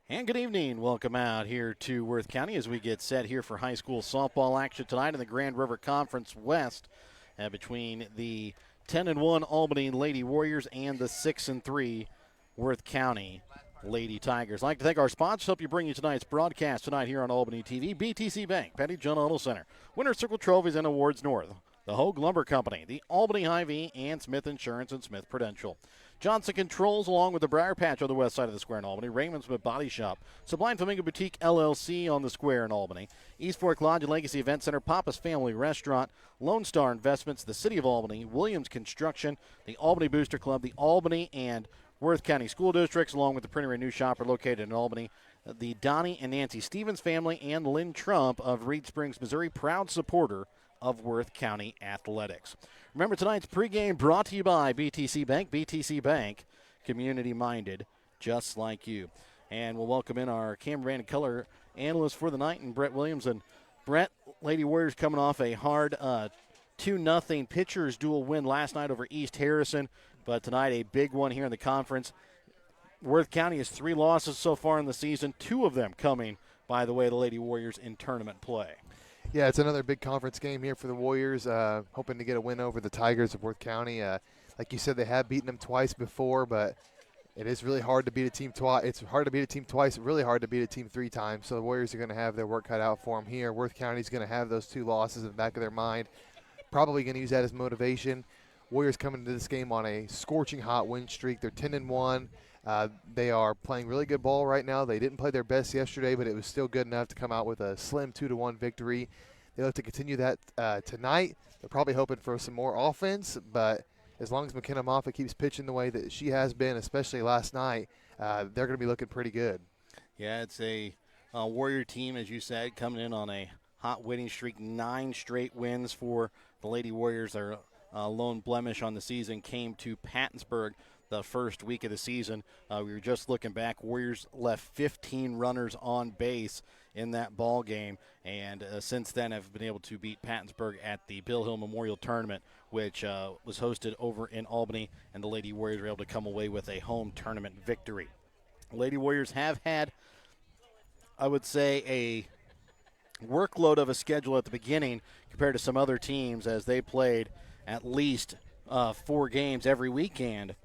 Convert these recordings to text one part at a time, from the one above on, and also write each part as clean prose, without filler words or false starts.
And good evening. Welcome out here to Worth County as we get set here for high school softball action tonight in the Grand River Conference West between the 10-1 Albany Lady Warriors and the 6-3 Worth County Lady Tigers. I'd like to thank our sponsors. Help you bring you tonight's broadcast tonight here on Albany TV. BTC Bank, Petty John Auto Center, Winter Circle Trophies and Awards North, the Hogue Lumber Company, the Albany Hy-Vee, and Smith Insurance and Smith Prudential. Johnson Controls, along with the Briar Patch on the west side of the square in Albany. Raymond Smith Body Shop. Sublime Flamingo Boutique LLC on the square in Albany. East Fork Lodge and Legacy Event Center. Papa's Family Restaurant. Lone Star Investments. The City of Albany. Williams Construction. The Albany Booster Club. The Albany and Worth County School Districts, along with the Printer and New Shop, are located in Albany. The Donnie and Nancy Stevens family and Lynn Trump of Reed Springs, Missouri, proud supporter of Worth County Athletics. Remember, tonight's pregame brought to you by BTC Bank. BTC Bank, community-minded, just like you. And we'll welcome in our cameraman and color analyst for the night, and Brett Williams. And Brett, Lady Warriors coming off a hard 2-0 pitchers duel win last night over East Harrison, but tonight a big one here in the conference. Worth County has 3 losses so far in the season, 2 of them coming, by the way, the Lady Warriors in tournament play. Yeah, it's another big conference game here for the Warriors, hoping to get a win over the Tigers of Worth County. Like you said, they have beaten them twice before, but it is really hard to beat a team twice. It's hard to beat a team twice, really hard to beat a team 3 times. So the Warriors are going to have their work cut out for them here. Worth County's going to have those 2 losses in the back of their mind, probably going to use that as motivation. Warriors coming into this game on a scorching hot win streak. They're 10-1. They are playing really good ball right now. They didn't play their best yesterday, but it was still good enough to come out with a slim 2-1 victory. They'll have to continue that tonight. They're probably hoping for some more offense, but as long as McKenna Moffitt keeps pitching the way that she has been, especially last night, they're going to be looking pretty good. Yeah, it's a Warrior team, as you said, coming in on a hot winning streak, 9 straight wins for the Lady Warriors. Their lone blemish on the season came to Pattonsburg the first week of the season. We were just looking back. Warriors left 15 runners on base in that ball game, and since then have been able to beat Pattonsburg at the Bill Hill Memorial Tournament, which was hosted over in Albany, and the Lady Warriors were able to come away with a home tournament victory. Lady Warriors have had, I would say, a workload of a schedule at the beginning compared to some other teams, as they played at least 4 games every weekend.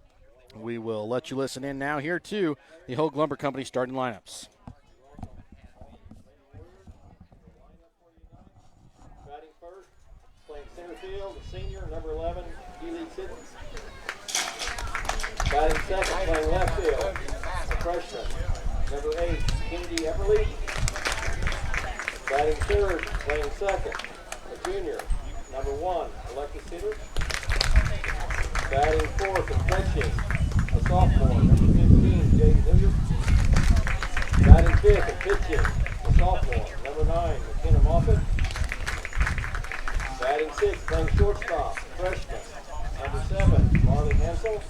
We will let you listen in now here to the Hogue Lumber Company starting lineups. Batting first, playing center field, the senior, number 11, Keely Siddons. Batting second, playing left field, the freshman, number 8, Kennedy Everly. Batting third, playing second, a junior, number 1, Alexis Sitter. Batting fourth and pitching, a sophomore, number 15, Jaden Hilliard. Batting fifth and pitching, a sophomore, number 9, McKenna Moffitt. Batting sixth, playing shortstop, freshman, number 7, Marley Hansel.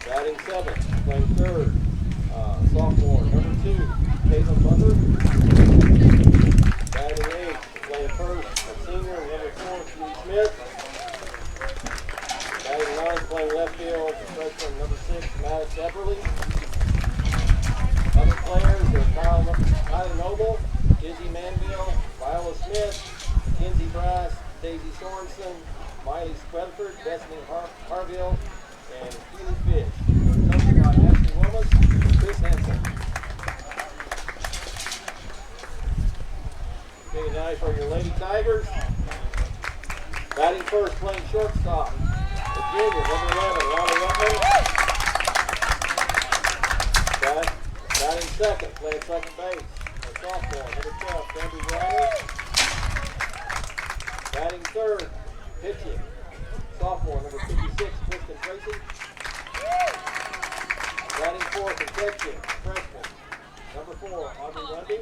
Batting seventh, playing third, sophomore, number 2, Caitlin Butler. Batting eighth, playing first, a senior, number 4, Steve Smith. Batting ninth, playing left field, the freshman, number 6, Maddox Epperly. Other players are Kylie Noble, Izzy Manville, Viola Smith, Mackenzie Brass, Daisy Sorensen, Miley Weatherford, Destiny Harville, and Keely Fish. Coached by Ashley Willis and Chris Hansen. Okay, now for your Lady Tigers. Batting first, playing shortstop, the junior, number 11, Ronnie Rutland. Batting second, playing second base, the sophomore, number 12, Sandy Ryder. Batting third, pitching, sophomore, number 56, Kristen Tracy. Batting fourth and catching, freshman, number 4, Audrey Lundy.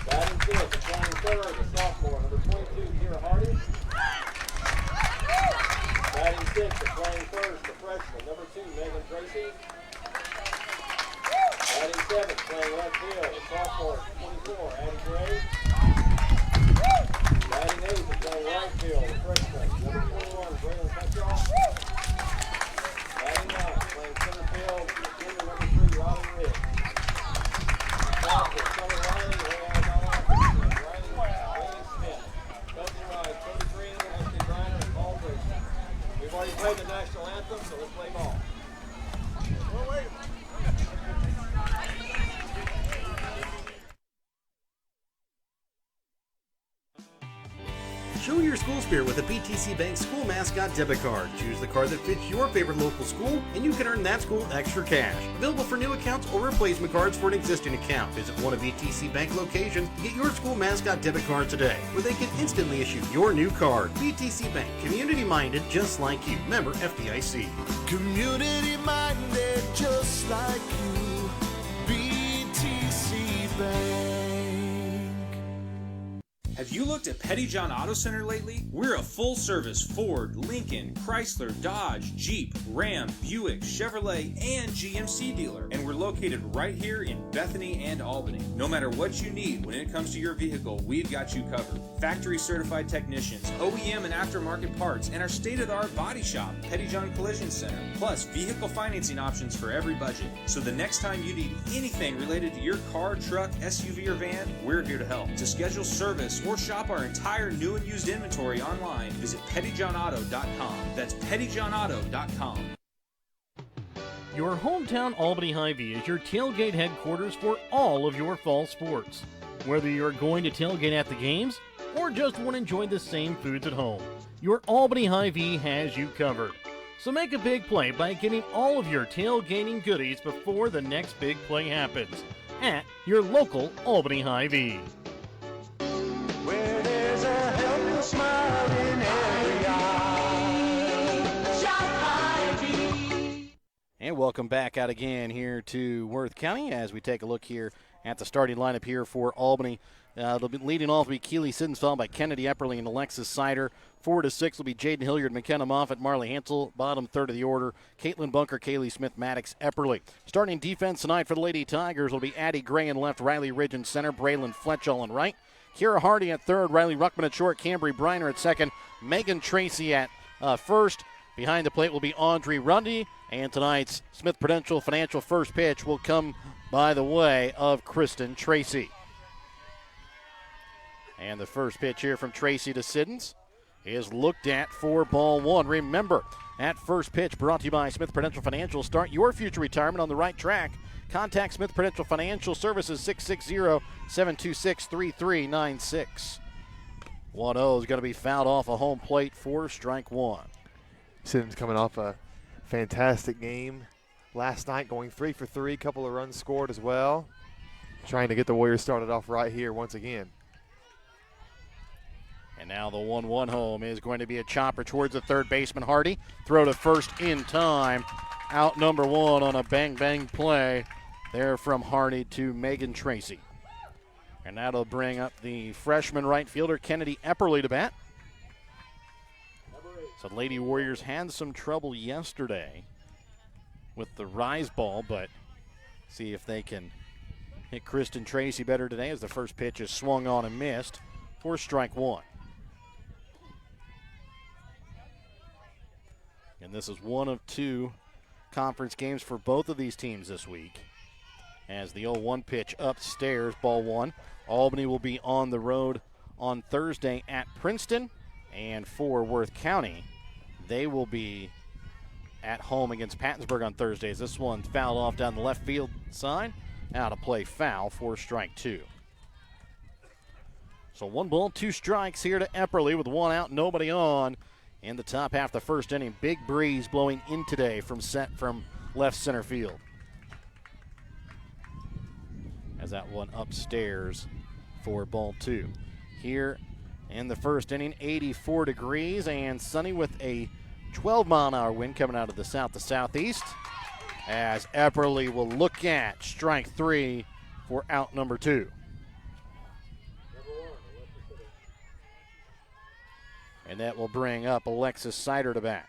Batting fifth and playing third, the sophomore, number 22, Kira Hardy. Batting sixth and playing first, the freshman, number 2, Megan Tracy. Batting seventh, playing left field, the sophomore, 24, Addie Gray. Batting eighth and playing right field, the freshman, number 21, Braylon Petroff. Batting ninth, playing center field, the junior, number 3, Rob play the national anthem, so let's play ball. Show your school spirit with a BTC Bank School Mascot Debit Card. Choose the card that fits your favorite local school, and you can earn that school extra cash. Available for new accounts or replacement cards for an existing account. Visit one of BTC Bank locations to get your school mascot debit card today, where they can instantly issue your new card. BTC Bank, community-minded just like you. Member FDIC. Community-minded just like you. BTC Bank. Have you looked at Petty John Auto Center lately? We're a full-service Ford, Lincoln, Chrysler, Dodge, Jeep, Ram, Buick, Chevrolet, and GMC dealer. And we're located right here in Bethany and Albany. No matter what you need when it comes to your vehicle, we've got you covered. Factory-certified technicians, OEM and aftermarket parts, and our state-of-the-art body shop, Petty John Collision Center. Plus, vehicle financing options for every budget. So the next time you need anything related to your car, truck, SUV, or van, we're here to help. To schedule service or shop our entire new and used inventory online, visit pettyjohnauto.com. That's pettyjohnauto.com. Your hometown Albany Hy-Vee is your tailgate headquarters for all of your fall sports. Whether you're going to tailgate at the games or just want to enjoy the same foods at home, your Albany Hy-Vee has you covered. So make a big play by getting all of your tailgating goodies before the next big play happens at your local Albany Hy-Vee. Where there's a helpless smile in every eye. Shop Hy-Vee. And welcome back out again here to Worth County as we take a look here at the starting lineup here for Albany. It'll be leading off will be Keely Siddons, followed by Kennedy Epperly and Alexis Sider. 4 to 6 will be Jaden Hilliard, McKenna Moffitt, Marley Hansel. Bottom third of the order, Caitlin Bunker, Kaylee Smith, Maddox Epperly. Starting defense tonight for the Lady Tigers will be Addie Gray in left, Riley Ridge in center, Braylon Fletchall in right. Kira Hardy at third, Riley Ruckman at short, Cambry Briner at second, Megan Tracy at first. Behind the plate will be Audrey Rundy, and tonight's Smith Prudential Financial first pitch will come by the way of Kristen Tracy. And the first pitch here from Tracy to Siddons is looked at for ball one. Remember, that first pitch brought to you by Smith Prudential Financial. Start your future retirement on the right track. Contact Smith Prudential Financial Services 660-726-3396. 1-0 is going to be fouled off a home plate for strike one. Siddons coming off a fantastic game last night, going 3 for 3, couple of runs scored as well. Trying to get the Warriors started off right here once again. And now the 1-1 home is going to be a chopper towards the third baseman, Hardy. Throw to first in time. Out number one on a bang-bang play there from Hardy to Megan Tracy. And that'll bring up the freshman right fielder, Kennedy Epperly, to bat. So Lady Warriors had some trouble yesterday with the rise ball, but see if they can hit Kristen Tracy better today as the first pitch is swung on and missed for strike one. And this is one of two conference games for both of these teams this week. As the 0-1 pitch upstairs, ball one. Albany will be on the road on Thursday at Princeton. And for Worth County, they will be at home against Pattonsburg on Thursdays. This one's fouled off down the left field side. Out of play, foul for strike two. So 1 ball, 2 strikes here to Epperly with 1 out, nobody on. In the top half of the first inning, big breeze blowing in today from left center field. As that one upstairs for ball two. Here in the first inning, 84 degrees and sunny with a 12-mile-an-hour wind coming out of the south to southeast. As Epperly will look at strike three for out number two. And that will bring up Alexis Sider to bat.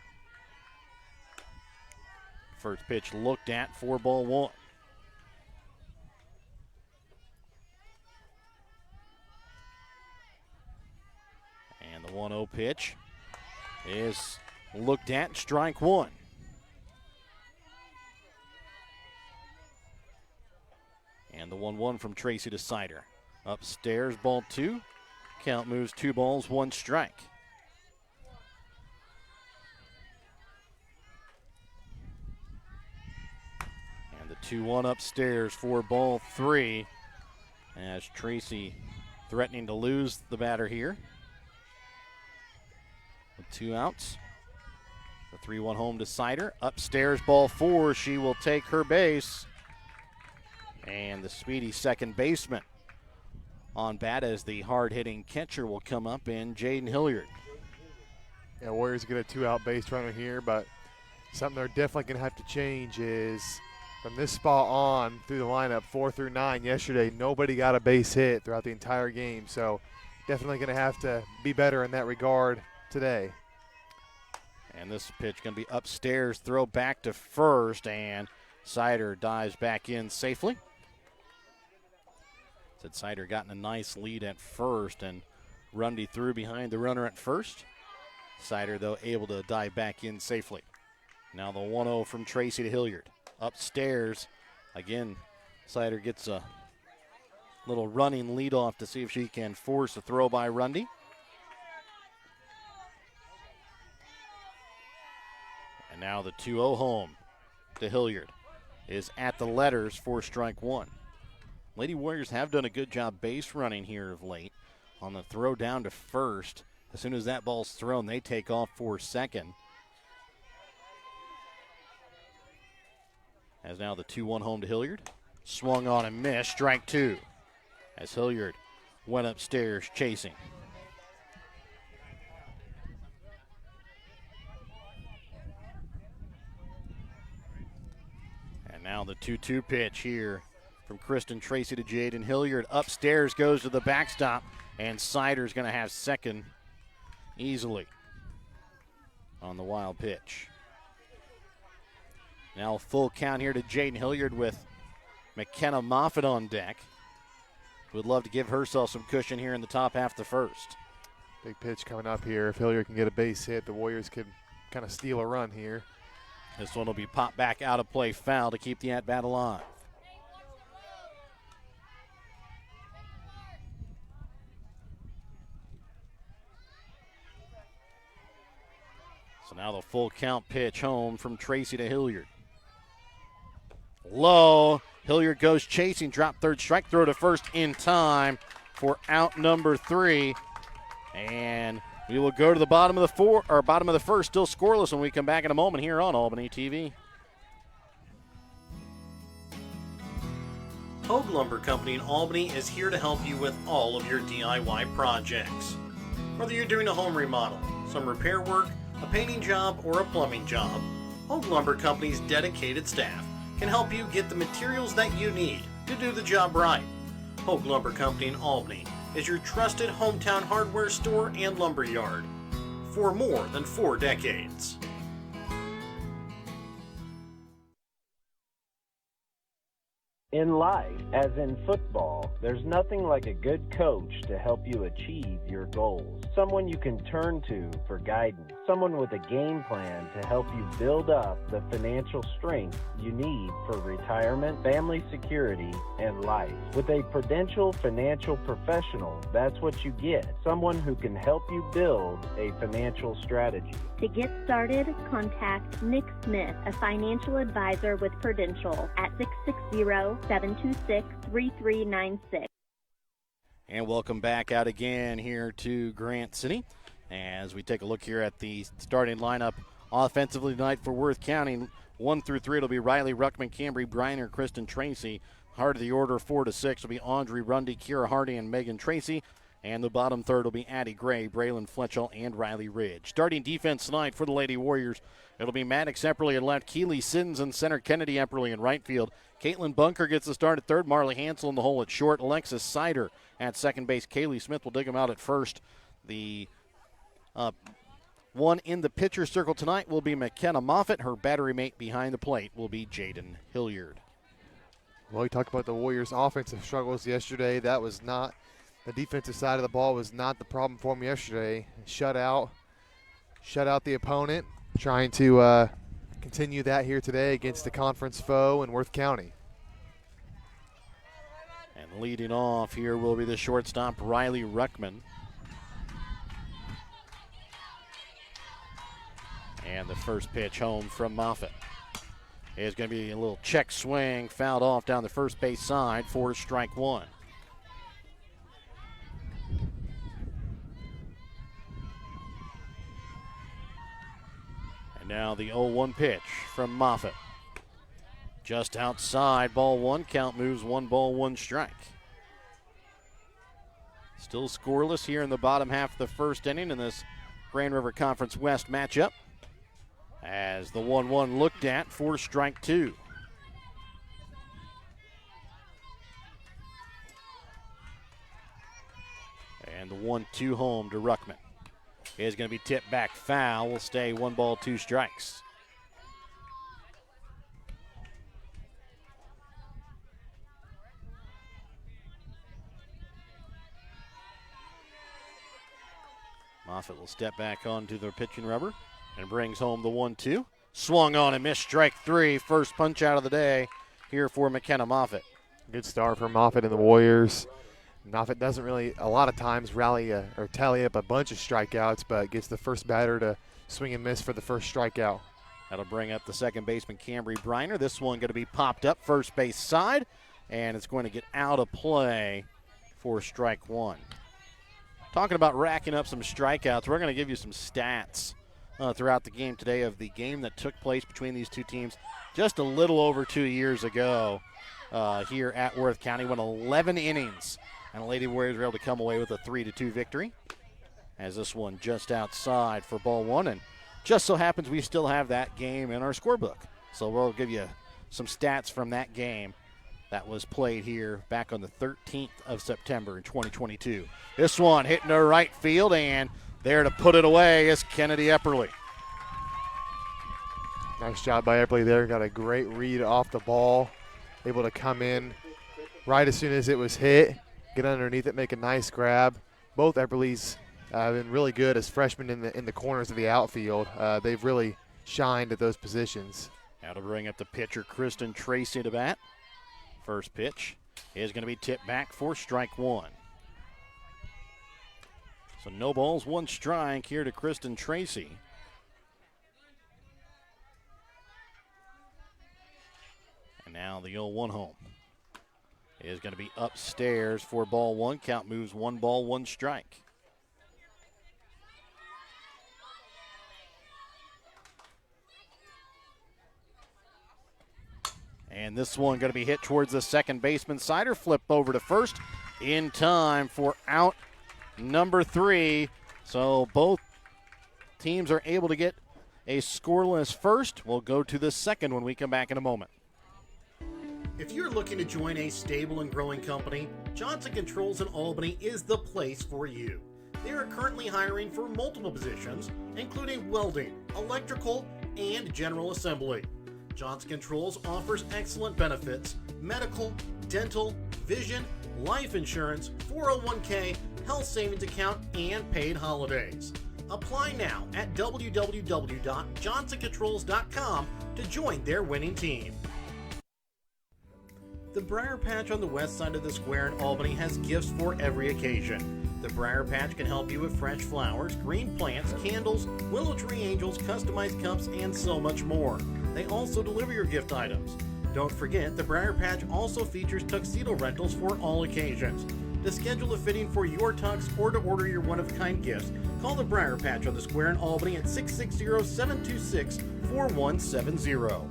First pitch looked at for ball one. And the 1-0 pitch is looked at, strike one. And the 1-1 from Tracy to Sider. Upstairs, ball two. Count moves 2 balls, 1 strike. 2-1 upstairs for ball 3. As Tracy threatening to lose the batter here. With 2 outs. The 3-1 home to Sider. Upstairs, ball 4. She will take her base. And the speedy second baseman on bat as the hard-hitting catcher will come up in Jaden Hilliard. Yeah, Warriors get a 2-out base runner here, but something they're definitely going to have to change is from this spot on through the lineup 4 through 9 yesterday, nobody got a base hit throughout the entire game. So definitely going to have to be better in that regard today. And this pitch going to be upstairs, throw back to first, and Sider dives back in safely. Said Sider gotten a nice lead at first, and Rundy threw behind the runner at first. Sider, though, able to dive back in safely. Now the 1-0 from Tracy to Hilliard. Upstairs, again, Sider gets a little running leadoff to see if she can force a throw by Rundy. And now the 2-0 home to Hilliard is at the letters for strike 1. Lady Warriors have done a good job base running here of late. On the throw down to first, as soon as that ball's thrown, they take off for second. As now the 2-1 home to Hilliard. Swung on and missed, strike 2. As Hilliard went upstairs chasing. And now the 2-2 pitch here from Kristen Tracy to Jaden Hilliard. Upstairs goes to the backstop, and Sider's going to have second easily on the wild pitch. Now a full count here to Jaden Hilliard with McKenna Moffitt on deck. Would love to give herself some cushion here in the top half of the first. Big pitch coming up here. If Hilliard can get a base hit, the Warriors could kind of steal a run here. This one will be popped back out of play, foul to keep the at-bat alive. So now the full count pitch home from Tracy to Hilliard. Low. Hilliard goes chasing, drop third strike, throw to first in time for out number 3. And we will go to the bottom of the first, still scoreless when we come back in a moment here on Albany TV. Hogue Lumber Company in Albany is here to help you with all of your DIY projects. Whether you're doing a home remodel, some repair work, a painting job, or a plumbing job, Hogue Lumber Company's dedicated staff can help you get the materials that you need to do the job right. Hogue Lumber Company in Albany is your trusted hometown hardware store and lumber yard for more than 4 decades. In life, as in football, there's nothing like a good coach to help you achieve your goals. Someone you can turn to for guidance. Someone with a game plan to help you build up the financial strength you need for retirement, family security, and life. With a Prudential financial professional, that's what you get. Someone who can help you build a financial strategy. To get started, contact Nick Smith, a financial advisor with Prudential at 660-726-3396. And welcome back out again here to Grant City as we take a look here at the starting lineup offensively tonight for Worth County. 1 through 3 it'll be Riley Ruckman, Cambry Briner, Kristen Tracy. Heart of the order 4 to 6 will be Audrey Rundy, Kira Hardy, and Megan Tracy. And the bottom third will be Addie Gray, Braylon Fletchell, and Riley Ridge. Starting defense tonight for the Lady Warriors, it'll be Maddox Epperly at left, Keely Siddons in center, Kennedy Epperly in right field. Caitlin Bunker gets the start at third, Marley Hansel in the hole at short, Alexis Sider at second base. Kaylee Smith will dig him out at first. The one in the pitcher circle tonight will be McKenna Moffitt. Her battery mate behind the plate will be Jaden Hilliard. Well, we talked about the Warriors' offensive struggles yesterday. That was not – the defensive side of the ball was not the problem for them yesterday. Shut out the opponent, trying to continue that here today against the conference foe in Worth County. And leading off here will be the shortstop, Riley Ruckman. And the first pitch home from Moffitt. It's going to be a little check swing, fouled off down the first base side for strike one. And now the 0-1 pitch from Moffitt. Just outside, ball one. Count moves 1-1 strike. Still scoreless here in the bottom half of the first inning in this Grand River Conference West matchup. As the 1-1 looked at for strike two. And the 1-2 home to Ruckman is going to be tipped back foul. Will stay 1 ball, 2 strikes. Moffitt will step back onto the pitching rubber and brings home the 1-2. Swung on and missed strike three. First punch out of the day here for McKenna Moffitt. Good start for Moffitt and the Warriors. Moffitt doesn't really, a lot of times, rally or tally up a bunch of strikeouts, but gets the first batter to swing and miss for the first strikeout. That'll bring up the second baseman, Cambry Briner. This one going to be popped up first base side, and it's going to get out of play for strike one. Talking about racking up some strikeouts, we're going to give you some stats throughout the game today of the game that took place between these two teams just a little over 2 years ago here at Worth County. Went 11 innings, and the Lady Warriors were able to come away with a 3-2 victory. As this one just outside for ball one, and just so happens we still have that game in our scorebook. So we'll give you some stats from that game that was played here back on the 13th of September in 2022. This one hitting to right field, and there to put it away is Kennedy Epperly. Nice job by Epperly there. Got a great read off the ball. Able to come in right as soon as it was hit, get underneath it, make a nice grab. Both Epperlys have been really good as freshmen in the corners of the outfield. They've really shined at those positions. Now to bring up the pitcher, Kristen Tracy to bat. First pitch is going to be tipped back for strike one. So no balls, 1 strike here to Kristen Tracy. And now the 0-1 home is going to be upstairs for ball one. Count moves 1 ball, 1 strike. And this one going to be hit towards the second baseman. Sider flip over to first in time for out number 3. So both teams are able to get a scoreless first. We'll go to the second when we come back in a moment. If you're looking to join a stable and growing company, Johnson Controls in Albany is the place for you. They are currently hiring for multiple positions, including welding, electrical, and general assembly. Johnson Controls offers excellent benefits: medical, dental, vision, life insurance, 401k, health savings account, and paid holidays. Apply now at www.johnsoncontrols.com to join their winning team. The Briar Patch on the west side of the square in Albany has gifts for every occasion. The Briar Patch can help you with fresh flowers, green plants, candles, willow tree angels, customized cups, and so much more. They also deliver your gift items. Don't forget, the Briar Patch also features tuxedo rentals for all occasions. To schedule a fitting for your tux or to order your one-of-a-kind gifts, call the Briar Patch on the square in Albany at 660-726-4170.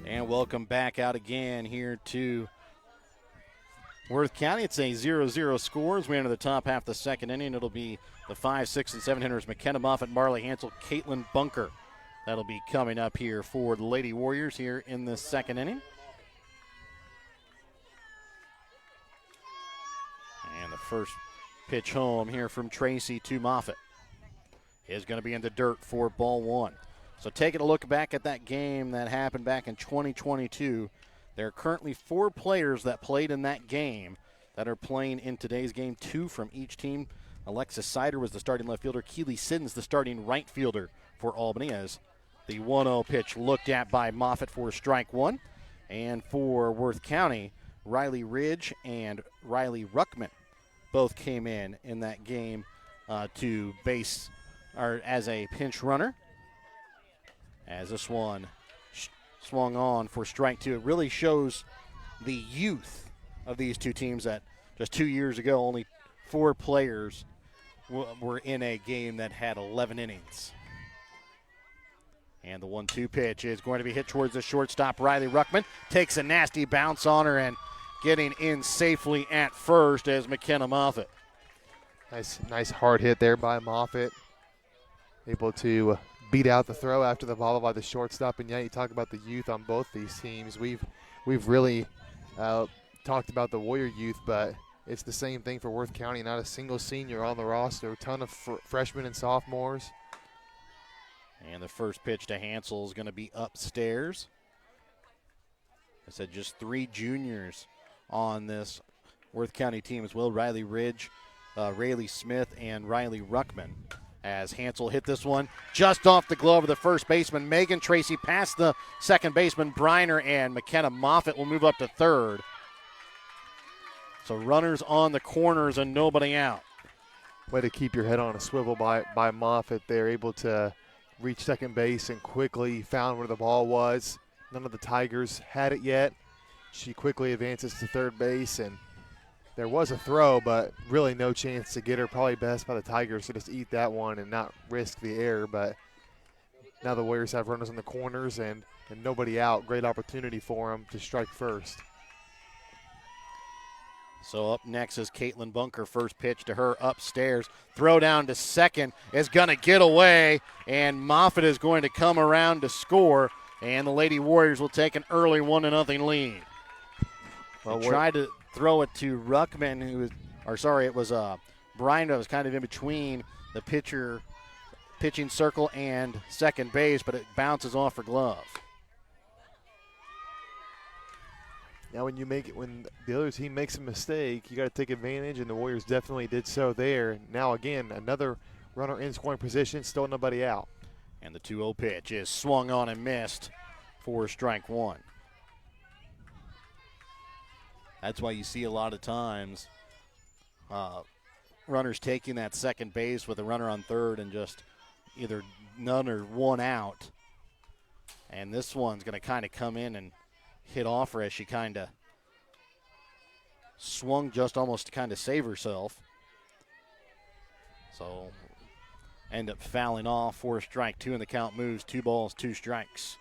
And welcome back out again here to Worth County. It's a 0-0 score as we enter the top half of the second inning. It'll be the 5, 6, and 7 hitters: McKenna Moffitt, Marley Hansel, Caitlin Bunker. That'll be coming up here for the Lady Warriors here in the second inning. And the first pitch home here from Tracy to Moffitt is going to be in the dirt for ball one. So taking a look back at that game that happened back in 2022, there are currently 4 players that played in that game that are playing in today's game, 2 from each team. Alexis Sider was the starting left fielder. Keely Siddons the starting right fielder for Albany, as the 1-0 pitch looked at by Moffitt for strike one. And for Worth County, Riley Ridge and Riley Ruckman both came in that game to base or as a pinch runner. As this one swung on for strike two. It really shows the youth of these two teams that just 2 years ago only 4 players were in a game that had 11 innings. And the 1-2 pitch is going to be hit towards the shortstop. Riley Ruckman takes a nasty bounce on her and getting in safely at first as McKenna Moffitt. Nice hard hit there by Moffitt. Able to beat out the throw after the ball by the shortstop. And yeah, you talk about the youth on both these teams. We've really talked about the Warrior youth, but it's the same thing for Worth County. Not a single senior on the roster. A ton of freshmen and sophomores. And the first pitch to Hansel is going to be upstairs. I said just 3 juniors on this Worth County team as well. Riley Ridge, Rayleigh Smith, and Riley Ruckman. As Hansel hit this one just off the glove of the first baseman, Megan Tracy, past the second baseman, Briner, and McKenna Moffitt will move up to third. So runners on the corners and nobody out. Way to keep your head on a swivel by Moffitt. They're able to reach second base and quickly found where the ball was. None of the Tigers had it yet. She quickly advances to third base, and there was a throw, but really no chance to get her. Probably best by the Tigers to just eat that one and not risk the error. But now the Warriors have runners in the corners and nobody out. Great opportunity for them to strike first. So up next is Caitlin Bunker. First pitch to her upstairs. Throw down to second is going to get away, and Moffitt is going to come around to score, and the Lady Warriors will take an early 1-0 lead. Well, tried to throw it to Ruckman, it was Brian that was kind of in between the pitching circle and second base, but it bounces off her glove. Now when the other team makes a mistake, you got to take advantage, and the Warriors definitely did so there. Now again, another runner in scoring position, still nobody out. And the 2-0 pitch is swung on and missed for strike one. That's why you see a lot of times runners taking that second base with a runner on third and just either none or one out. And this one's going to kind of come in and hit off her as she kind of swung just almost to kind of save herself. So end up fouling off for strike two, and the count moves 2 balls, 2 strikes.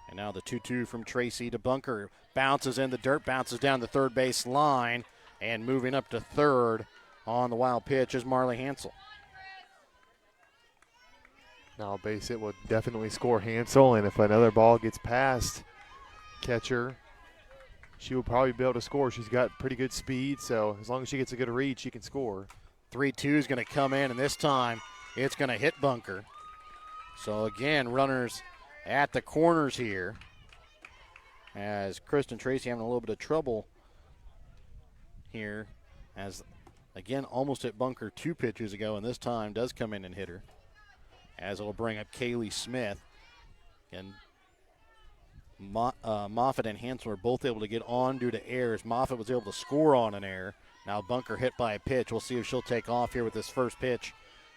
And now the 2-2 from Tracy to Bunker. Bounces in the dirt, bounces down the third base line, and moving up to third on the wild pitch is Marley Hansel. Now a base hit will definitely score Hansel, and if another ball gets past catcher, she will probably be able to score. She's got pretty good speed, so as long as she gets a good read, she can score. 3-2 is going to come in, and this time it's going to hit Bunker. So again, runners at the corners here as Kristen Tracy having a little bit of trouble here as, again, almost hit Bunker 2 pitches ago, and this time does come in and hit her. As it'll bring up Kaylee Smith. And Moffitt and Hansel are both able to get on due to errors. Moffitt was able to score on an error. Now Bunker hit by a pitch. We'll see if she'll take off here with this first pitch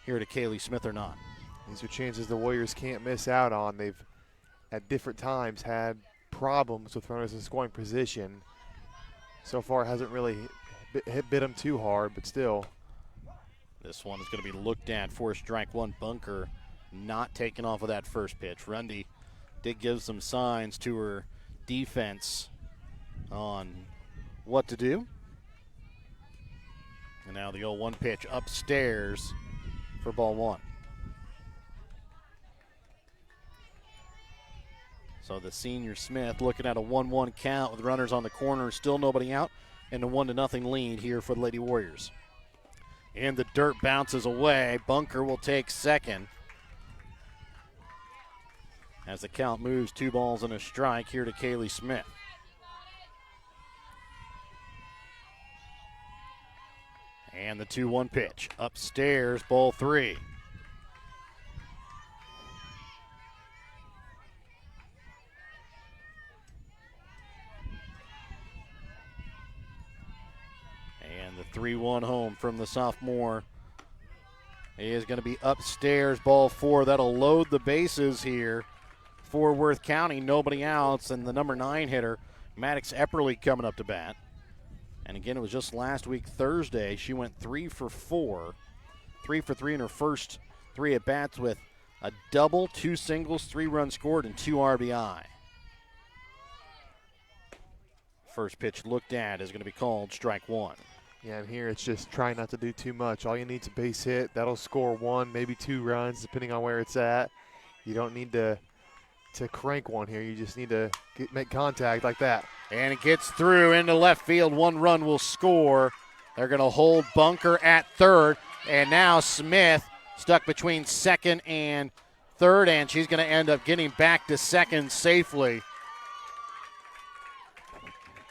here to Kaylee Smith or not. These are chances the Warriors can't miss out on. They've, at different times, had problems with runners in scoring position. So far, it hasn't really bit them too hard, but still. This one is going to be looked at for strike one. Bunker not taking off of that first pitch. Rundy did give some signs to her defense on what to do. And now the 0-1 pitch upstairs for ball one. So the senior Smith looking at a 1-1 count with runners on the corner, still nobody out, and a 1-0 lead here for the Lady Warriors. And the dirt bounces away. Bunker will take second. As the count moves 2 balls and a strike here to Kaylee Smith. And the 2-1 pitch. Upstairs, ball 3. And the 3-1 home from the sophomore is going to be upstairs, ball 4. That'll load the bases here for Worth County. Nobody outs, and the number 9 hitter, Maddox Epperly, coming up to bat. And again, it was just last week, Thursday. She went 3 for 4. 3 for 3 in her first 3 at-bats with a double, 2 singles, 3 runs scored, and 2 RBI. First pitch looked at is going to be called strike 1. Yeah, and here it's just trying not to do too much. All you need is a base hit. That'll score 1, maybe 2 runs, depending on where it's at. You don't need to crank one here. You just need to make contact like that. And it gets through into left field. 1 run will score. They're going to hold Bunker at third. And now Smith stuck between second and third, and she's going to end up getting back to second safely.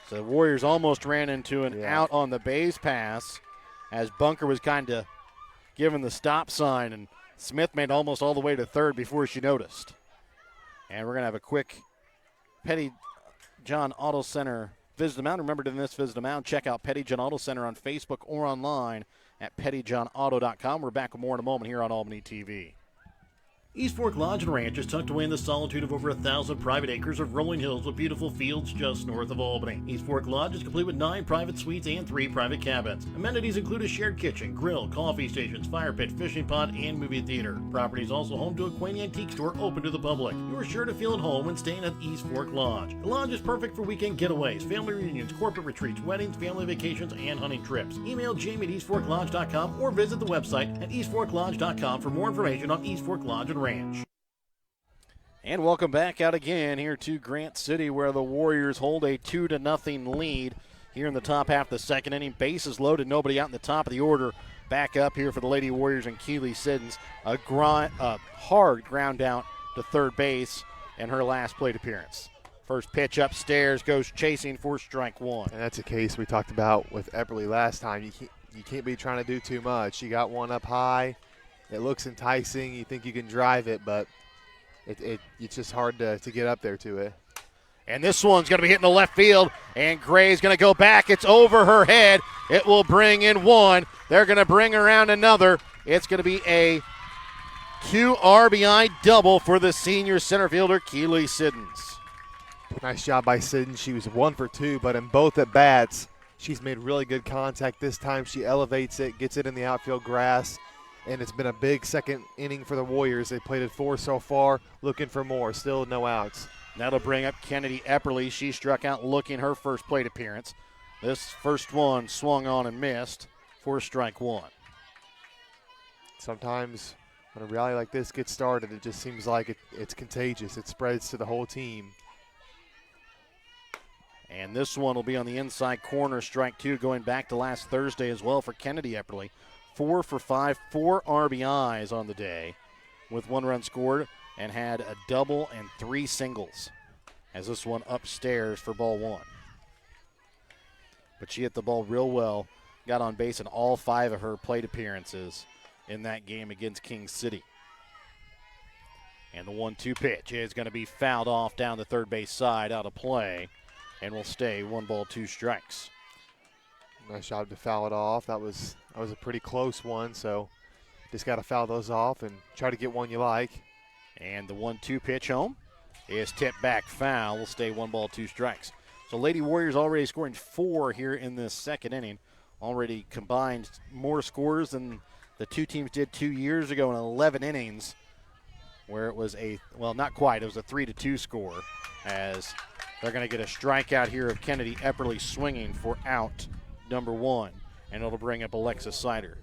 So the Warriors almost ran into an out on the base pass as Bunker was kind of given the stop sign, and Smith made almost all the way to third before she noticed. And we're going to have a quick Petty John Auto Center visit them out. Remember to visit them out. Check out Petty John Auto Center on Facebook or online at pettyjohnauto.com. We're back with more in a moment here on Albany TV. East Fork Lodge and Ranch is tucked away in the solitude of over 1,000 private acres of rolling hills with beautiful fields just north of Albany. East Fork Lodge is complete with 9 private suites and 3 private cabins. Amenities include a shared kitchen, grill, coffee stations, fire pit, fishing pond, and movie theater. Property is also home to a quaint antique store open to the public. You are sure to feel at home when staying at East Fork Lodge. The lodge is perfect for weekend getaways, family reunions, corporate retreats, weddings, family vacations, and hunting trips. Email Jamie at eastforklodge.com or visit the website at eastforklodge.com for more information on East Fork Lodge and Ranch. And welcome back out again here to Grant City, where the Warriors hold a 2-0 lead here in the top half of the second inning. Bases loaded, nobody out in the top of the order. Back up here for the Lady Warriors and Keely Siddons. A hard ground out to third base in her last plate appearance. First pitch upstairs goes chasing for strike 1. And that's a case we talked about with Epperly last time. You can't be trying to do too much. You got one up high. It looks enticing. You think you can drive it, but it's just hard to get up there to it. And this one's going to be hitting the left field, and Gray's going to go back. It's over her head. It will bring in 1. They're going to bring around another. It's going to be a 2 RBI double for the senior center fielder, Keely Siddons. Nice job by Siddons. She was 1 for 2, but in both at bats, she's made really good contact. This time she elevates it, gets it in the outfield grass. And it's been a big second inning for the Warriors. They played it 4 so far, looking for more. Still no outs. That'll bring up Kennedy Epperly. She struck out looking her first plate appearance. This first one swung on and missed for strike 1. Sometimes when a rally like this gets started, it just seems like it's contagious. It spreads to the whole team. And this one will be on the inside corner, strike 2, going back to last Thursday as well for Kennedy Epperly. 4 for 5, 4 RBIs on the day with 1 run scored, and had a double and 3 singles as this one upstairs for ball 1. But she hit the ball real well, got on base in all 5 of her plate appearances in that game against King City. And the 1-2 pitch is going to be fouled off down the third base side, out of play, and will stay 1 ball, 2 strikes. Nice job to foul it off. That was a pretty close one, so just got to foul those off and try to get one you like. And the 1-2 pitch home is tipped back foul. Will stay 1 ball, 2 strikes. So Lady Warriors already scoring 4 here in this second inning. Already combined more scores than the 2 teams did 2 years ago in 11 innings, where it was not quite. It was a 3-2 score, as they're going to get a strikeout here of Kennedy Epperly swinging for out number 1, and it'll bring up Alexis Sider.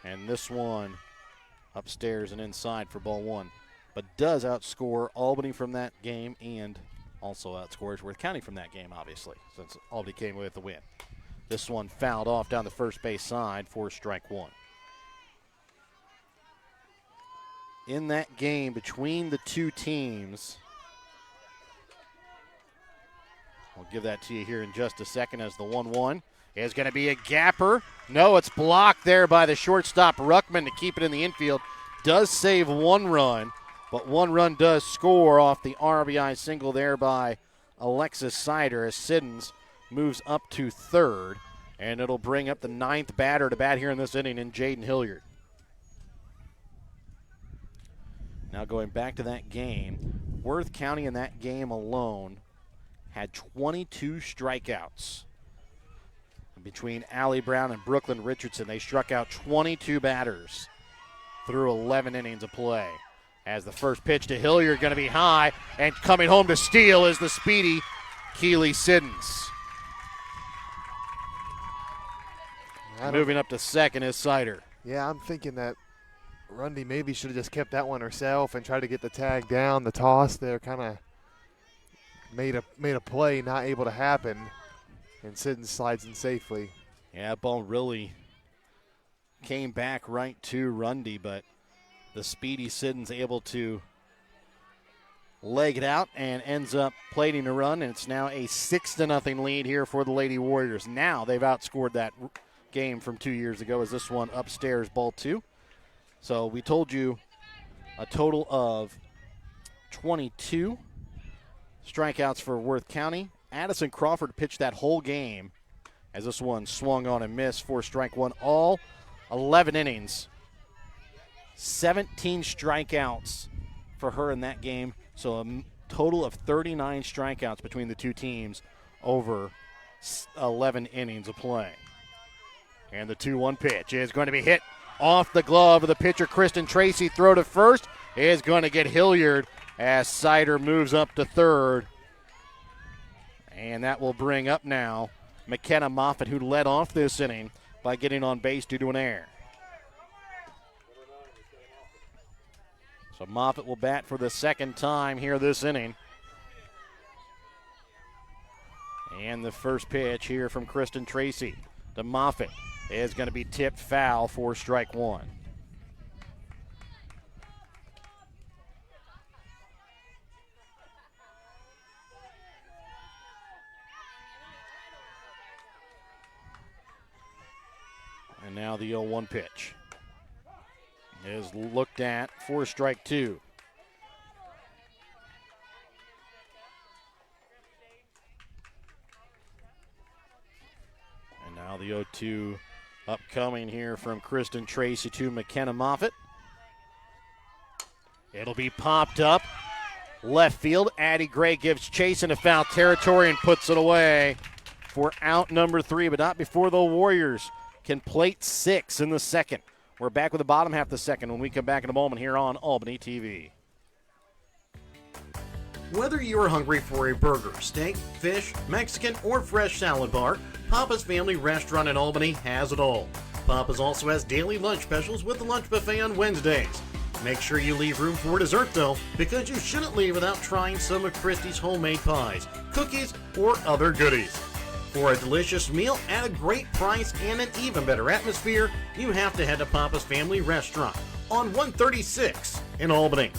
And this one upstairs and inside for ball 1, but does outscore Albany from that game, and also outscores Worth County from that game, obviously, since Albany came away with the win. This one fouled off down the first base side for strike 1. In that game between the 2 teams, I'll give that to you here in just a second, as the 1-1 is going to be a gapper. No, it's blocked there by the shortstop Ruckman to keep it in the infield. Does save 1 run, but 1 run does score off the RBI single there by Alexis Sider, as Siddons moves up to third. And it'll bring up the 9th batter to bat here in this inning in Jaden Hilliard. Now going back to that game, Worth County in that game alone had 22 strikeouts. Between Allie Brown and Brooklyn Richardson, they struck out 22 batters through 11 innings of play. As the first pitch to Hilliard going to be high, and coming home to steal is the speedy Keely Siddons. Moving up to second is Sider. Yeah, I'm thinking that Rundy maybe should have just kept that one herself and tried to get the tag down. The toss there kind of made a play not able to happen, and Siddons slides in safely. Yeah, that ball really came back right to Rundy, but the speedy Siddons able to leg it out and ends up plating a run, and it's now a 6-0 lead here for the Lady Warriors. Now they've outscored that game from 2 years ago as this one upstairs, ball 2. So we told you a total of 22 strikeouts for Worth County. Addison Crawford pitched that whole game as this one swung on and missed for strike one, all 11 innings. 17 strikeouts for her in that game, so a total of 39 strikeouts between the two teams over 11 innings of play. And the 2-1 pitch is going to be hit off the glove of the pitcher, Kristen Tracy. Throw to first is going to get Hilliard as Sider moves up to third. And that will bring up now McKenna Moffitt, who led off this inning by getting on base due to an error. So Moffitt will bat for the second time here this inning. And the first pitch here from Kristen Tracy to Moffitt is going to be tipped foul for strike one. And now the 0-1 pitch is looked at for strike two. And now the 0-2 upcoming here from Kristen Tracy to McKenna Moffitt. It'll be popped up left field. Addie Gray gives chase into foul territory and puts it away for out number 3, but not before the Warriors can plate 6 in the second. We're back with the bottom half of the second when we come back in a moment here on Albany TV. Whether you're hungry for a burger, steak, fish, Mexican, or fresh salad bar, Papa's Family Restaurant in Albany has it all. Papa's also has daily lunch specials with the lunch buffet on Wednesdays. Make sure you leave room for dessert though, because you shouldn't leave without trying some of Christy's homemade pies, cookies, or other goodies. For a delicious meal at a great price and an even better atmosphere, you have to head to Papa's Family Restaurant on 136 in Albany.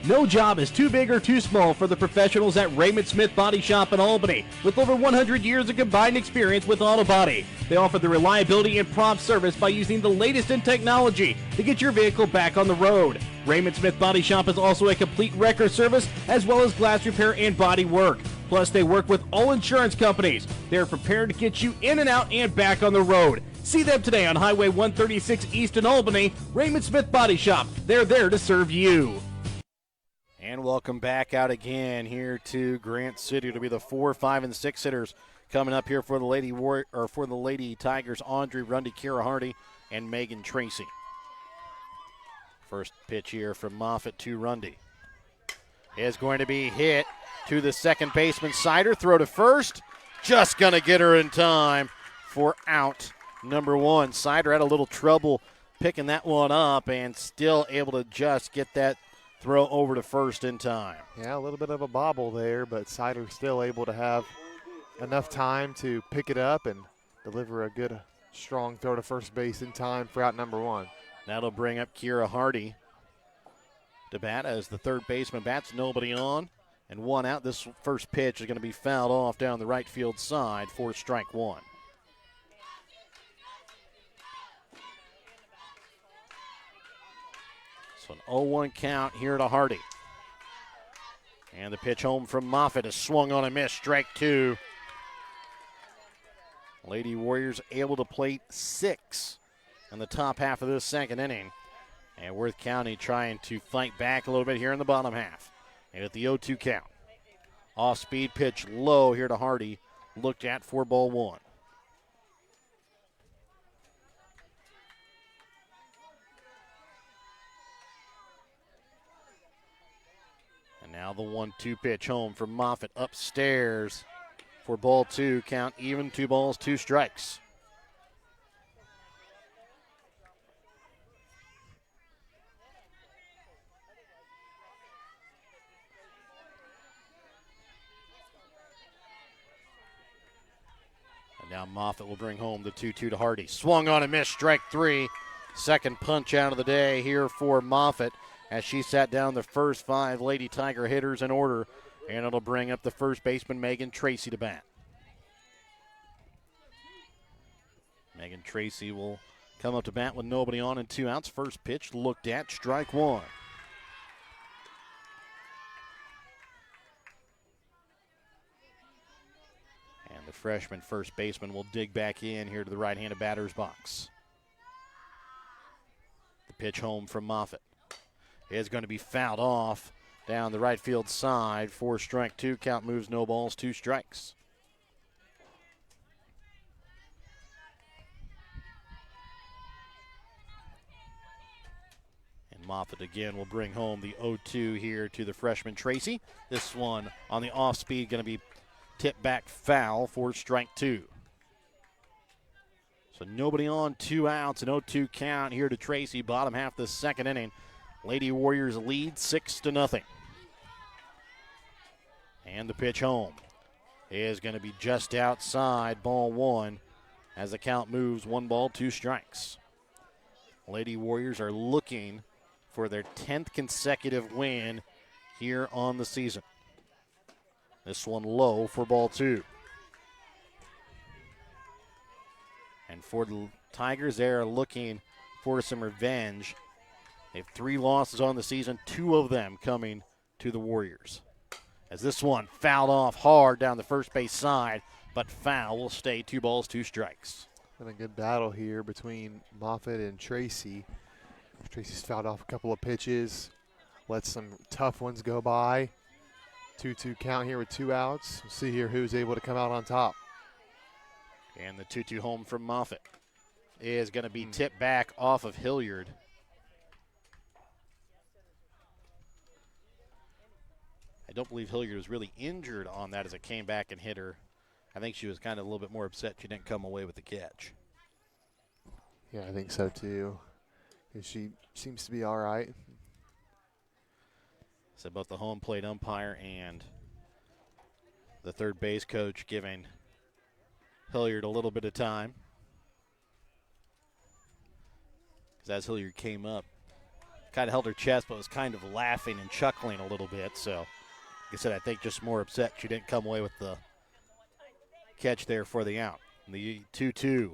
No job is too big or too small for the professionals at Raymond Smith Body Shop in Albany. With over 100 years of combined experience with auto body, they offer the reliability and prompt service by using the latest in technology to get your vehicle back on the road. Raymond Smith Body Shop is also a complete wrecker service as well as glass repair and body work. Plus, they work with all insurance companies. They're prepared to get you in and out and back on the road. See them today on Highway 136 East in Albany. Raymond Smith Body Shop. They're there to serve you. And welcome back out again here to Grant City to be the 4, 5, and 6 hitters coming up here for the Lady Tigers. Audrey Rundy, Kira Hardy, and Megan Tracy. First pitch here from Moffitt to Rundy is going to be hit to the second baseman. Sider, throw to first, just going to get her in time for out number 1. Sider had a little trouble picking that one up and still able to just get that throw over to first in time. Yeah, a little bit of a bobble there, but Sider still able to have enough time to pick it up and deliver a good, strong throw to first base in time for out number 1. That'll bring up Kira Hardy to bat as the third baseman bats, nobody on, and 1 out. This first pitch is going to be fouled off down the right field side for strike 1. So an 0-1 count here to Hardy. And the pitch home from Moffitt is swung on a miss, strike 2. Lady Warriors able to plate 6 in the top half of this second inning. And Worth County trying to fight back a little bit here in the bottom half. And at the 0-2 count. Off-speed pitch low here to Hardy. Looked at for ball 1. And now the 1-2 pitch home from Moffitt upstairs for ball 2. Count even, 2 balls, 2 strikes. And now Moffitt will bring home the 2-2 to Hardy. Swung on a miss, strike 3. Second punch out of the day here for Moffitt as she sat down the first 5 Lady Tiger hitters in order. And it'll bring up the first baseman, Megan Tracy, to bat. Megan Tracy will come up to bat with nobody on and 2 outs. First pitch looked at, strike 1. And the freshman first baseman will dig back in here to the right-handed batter's box. The pitch home from Moffitt is going to be fouled off down the right field side for strike 2. Count moves, no balls, 2 strikes. And Moffitt again will bring home the 0-2 here to the freshman Tracy. This one on the off speed going to be tipped back foul for strike 2. So nobody on, 2 outs, an 0-2 count here to Tracy. Bottom half of the second inning. Lady Warriors lead 6-0. And the pitch home is going to be just outside ball 1 as the count moves, 1 ball, 2 strikes. Lady Warriors are looking for their 10th consecutive win here on the season. This one low for ball 2. And for the Tigers, they are looking for some revenge. They have 3 losses on the season, 2 of them coming to the Warriors. As this one fouled off hard down the first base side, but foul will stay, 2 balls, 2 strikes. Been a good battle here between Moffitt and Tracy. Tracy's fouled off a couple of pitches, let some tough ones go by. 2-2 count here with 2 outs. We'll see here who's able to come out on top. And the 2-2 home from Moffitt is going to be tipped back off of Hilliard. I don't believe Hilliard was really injured on that as it came back and hit her. I think she was kind of a little bit more upset she didn't come away with the catch. Yeah, I think so too. She seems to be all right. So both the home plate umpire and the third base coach giving Hilliard a little bit of time. Because as Hilliard came up, kind of held her chest, but was kind of laughing and chuckling a little bit. So, like I said, I think just more upset she didn't come away with the catch there for the out. The 2-2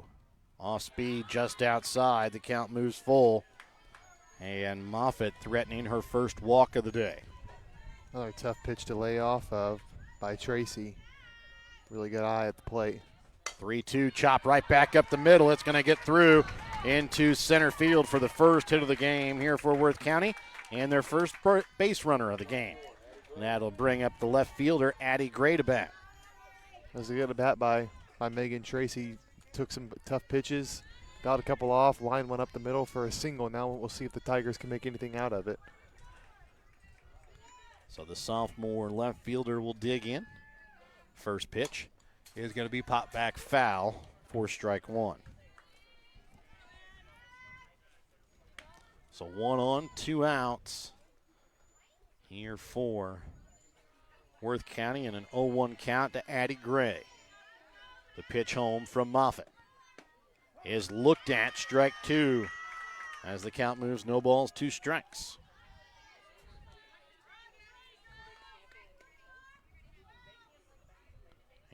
off speed just outside. The count moves full. And Moffitt threatening her first walk of the day. Another tough pitch to lay off of by Tracy. Really good eye at the plate. 3-2 chop right back up the middle. It's going to get through into center field for the first hit of the game here for Worth County and their first base runner of the game. And that'll bring up the left fielder, Addie Gray, to bat. That was a good at-bat by Megan Tracy. Took some tough pitches, got a couple off, line one up the middle for a single. Now we'll see if the Tigers can make anything out of it. So the sophomore left fielder will dig in. First pitch is going to be popped back foul for strike 1. So 1 on, 2 outs here for Worth County and an 0-1 count to Addie Gray. The pitch home from Moffitt is looked at, strike 2. As the count moves, no balls, 2 strikes.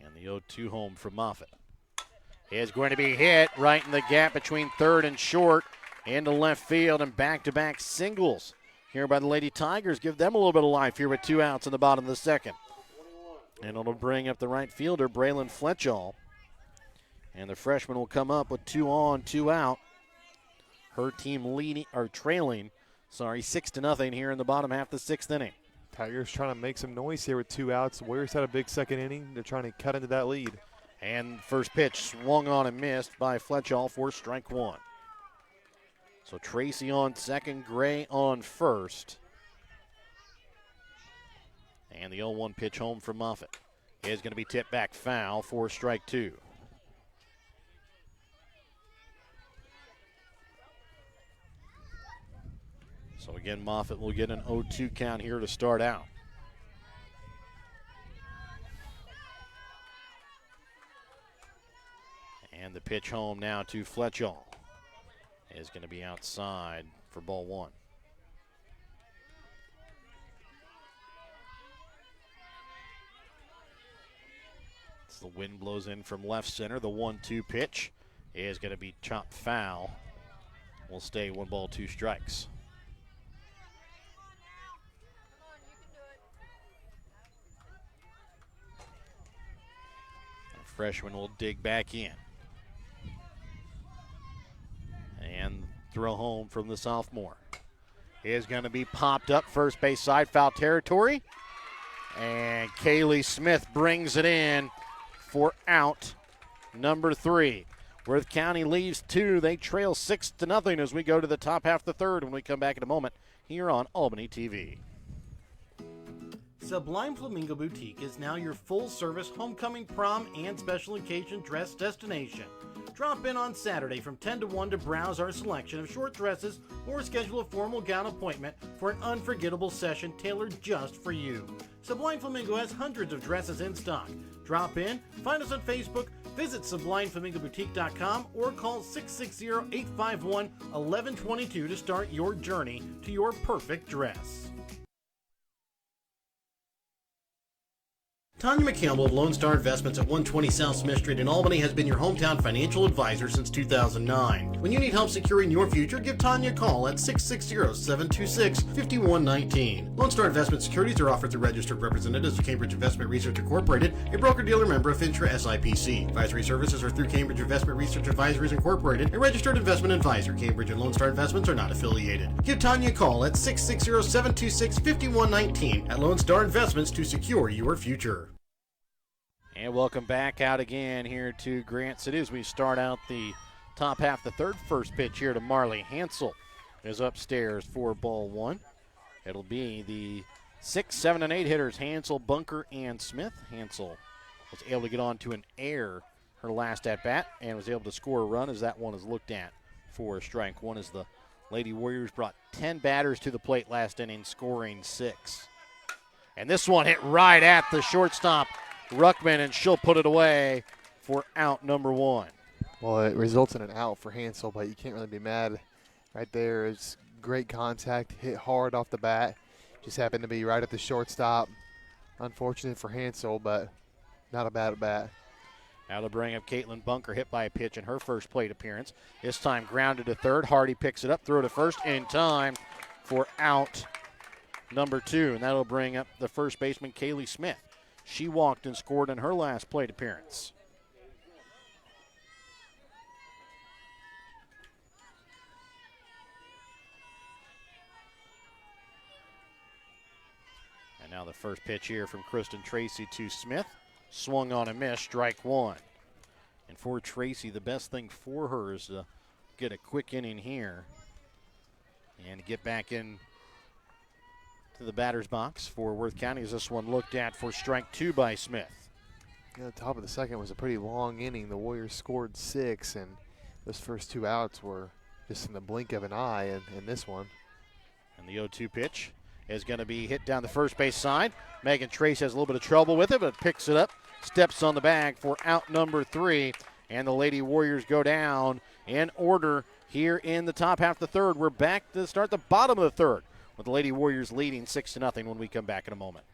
And the 0-2 home from Moffitt is going to be hit right in the gap between third and short into left field, and back-to-back singles here by the Lady Tigers. Give them a little bit of life here with 2 outs in the bottom of the second. And it'll bring up the right fielder, Braylon Fletchall. And the freshman will come up with 2 on, 2 out. Her team trailing 6-0 here in the bottom half of the 6th inning. Tigers trying to make some noise here with 2 outs. Warriors had a big second inning. They're trying to cut into that lead. And first pitch swung on and missed by Fletchall for strike 1. So Tracy on second, Gray on first. And the 0-1 pitch home from Moffitt is going to be tipped back foul for strike 2. So again, Moffitt will get an 0-2 count here to start out. And the pitch home now to Fletchall is going to be outside for ball 1. As the wind blows in from left center, the 1-2 pitch is going to be chopped foul. Will stay 1 ball, 2 strikes. The freshman will dig back in. And throw home from the sophomore is going to be popped up first base side, foul territory. And Kaylee Smith brings it in for out number 3. Worth County leaves 2. They trail 6-0 as we go to the top half of the third when we come back in a moment here on Albany TV. Sublime Flamingo Boutique is now your full-service homecoming, prom, and special occasion dress destination. Drop in on Saturday from 10 to 1 to browse our selection of short dresses or schedule a formal gown appointment for an unforgettable session tailored just for you. Sublime Flamingo has hundreds of dresses in stock. Drop in, find us on Facebook, visit SublimeFlamingoBoutique.com or call 660-851-1122 to start your journey to your perfect dress. Tanya McCampbell of Lone Star Investments at 120 South Smith Street in Albany has been your hometown financial advisor since 2009. When you need help securing your future, give Tanya a call at 660-726-5119. Lone Star Investment Securities are offered through registered representatives of Cambridge Investment Research Incorporated, a broker-dealer member of FINTRA SIPC. Advisory services are through Cambridge Investment Research Advisories Incorporated, a registered investment advisor. Cambridge and Lone Star Investments are not affiliated. Give Tanya a call at 660-726-5119 at Lone Star Investments to secure your future. And welcome back out again here to Grant City as we start out the top half the third. First pitch here to Marley Hansel is upstairs for ball 1. It'll be the 6, 7, and 8 hitters, Hansel, Bunker, and Smith. Hansel was able to get on to an error her last at-bat and was able to score a run as that one is looked at for a strike 1 as the Lady Warriors brought 10 batters to the plate last inning, scoring 6. And this one hit right at the shortstop, Ruckman, and she'll put it away for out number 1. Well, it results in an out for Hansel, but you can't really be mad. Right there is great contact, hit hard off the bat. Just happened to be right at the shortstop. Unfortunate for Hansel, but not a bad at bat. Now they'll bring up Caitlin Bunker, hit by a pitch in her first plate appearance. This time grounded to third. Hardy picks it up, throw to first in time for out number 2, and that'll bring up the first baseman, Kaylee Smith. She walked and scored in her last plate appearance. And now the first pitch here from Kristen Tracy to Smith. Swung on and missed, strike 1. And for Tracy, the best thing for her is to get a quick inning here and get back in to the batter's box for Worth County as this one looked at for strike 2 by Smith. Yeah, the top of the second was a pretty long inning. The Warriors scored 6, and those first 2 outs were just in the blink of an eye in this one. And the 0-2 pitch is going to be hit down the first base side. Megan Trace has a little bit of trouble with it, but picks it up, steps on the bag for out number 3, and the Lady Warriors go down in order here in the top half of the third. We're back to start the bottom of the third, with the Lady Warriors leading 6-0 when we come back in a moment.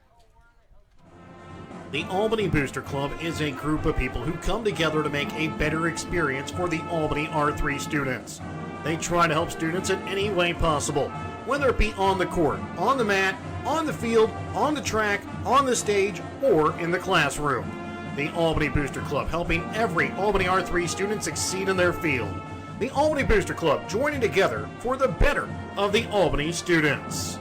The Albany Booster Club is a group of people who come together to make a better experience for the Albany R3 students. They try to help students in any way possible. whether it be on the court, on the mat, on the field, on the track, on the stage, or in the classroom. The Albany Booster Club, helping every Albany R3 student succeed in their field. The Albany Booster Club, joining together for the better of the Albany students.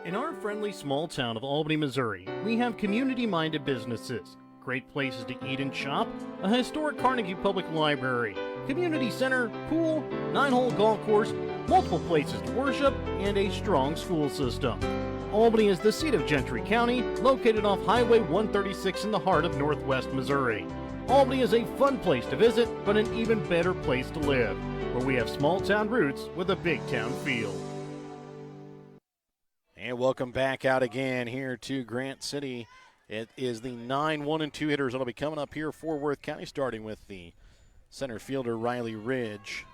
In our friendly small town of Albany, Missouri, we have community-minded businesses, great places to eat and shop, a historic Carnegie Public Library, community center, pool, 9-hole golf course, multiple places to worship, and a strong school system. Albany is the seat of Gentry County, located off Highway 136 in the heart of northwest Missouri. Albany is a fun place to visit, but an even better place to live, where we have small-town roots with a big-town feel. And welcome back out again here to Grant City. It is the 9-1-2 hitters that'll be coming up here for Worth County, starting with the center fielder Riley Ridge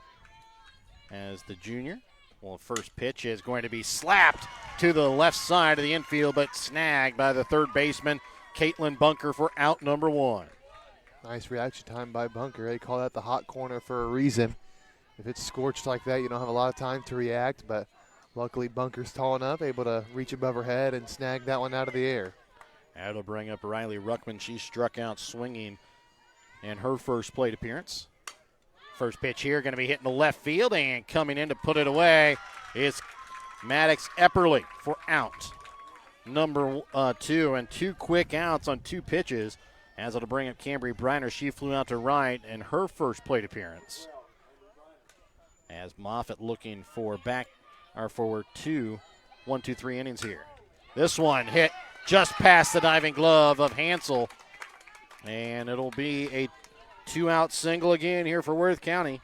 as the junior. Well, first pitch is going to be slapped to the left side of the infield, but snagged by the third baseman, Caitlin Bunker, for out number one. Nice reaction time by Bunker. They call that the hot corner for a reason. If it's scorched like that, you don't have a lot of time to react, but luckily Bunker's tall enough, able to reach above her head and snag that one out of the air. That'll bring up Riley Ruckman. She struck out swinging in her first plate appearance. First pitch here going to be hitting the left field, and coming in to put it away is Maddox Epperly for out number two, and two quick outs on two pitches as it'll bring up Cambry Briner. She flew out to right in her first plate appearance. As Moffitt looking for for 1, 2, 3 innings here. This one hit just past the diving glove of Hansel, and it'll be a 2-out single again here for Worth County,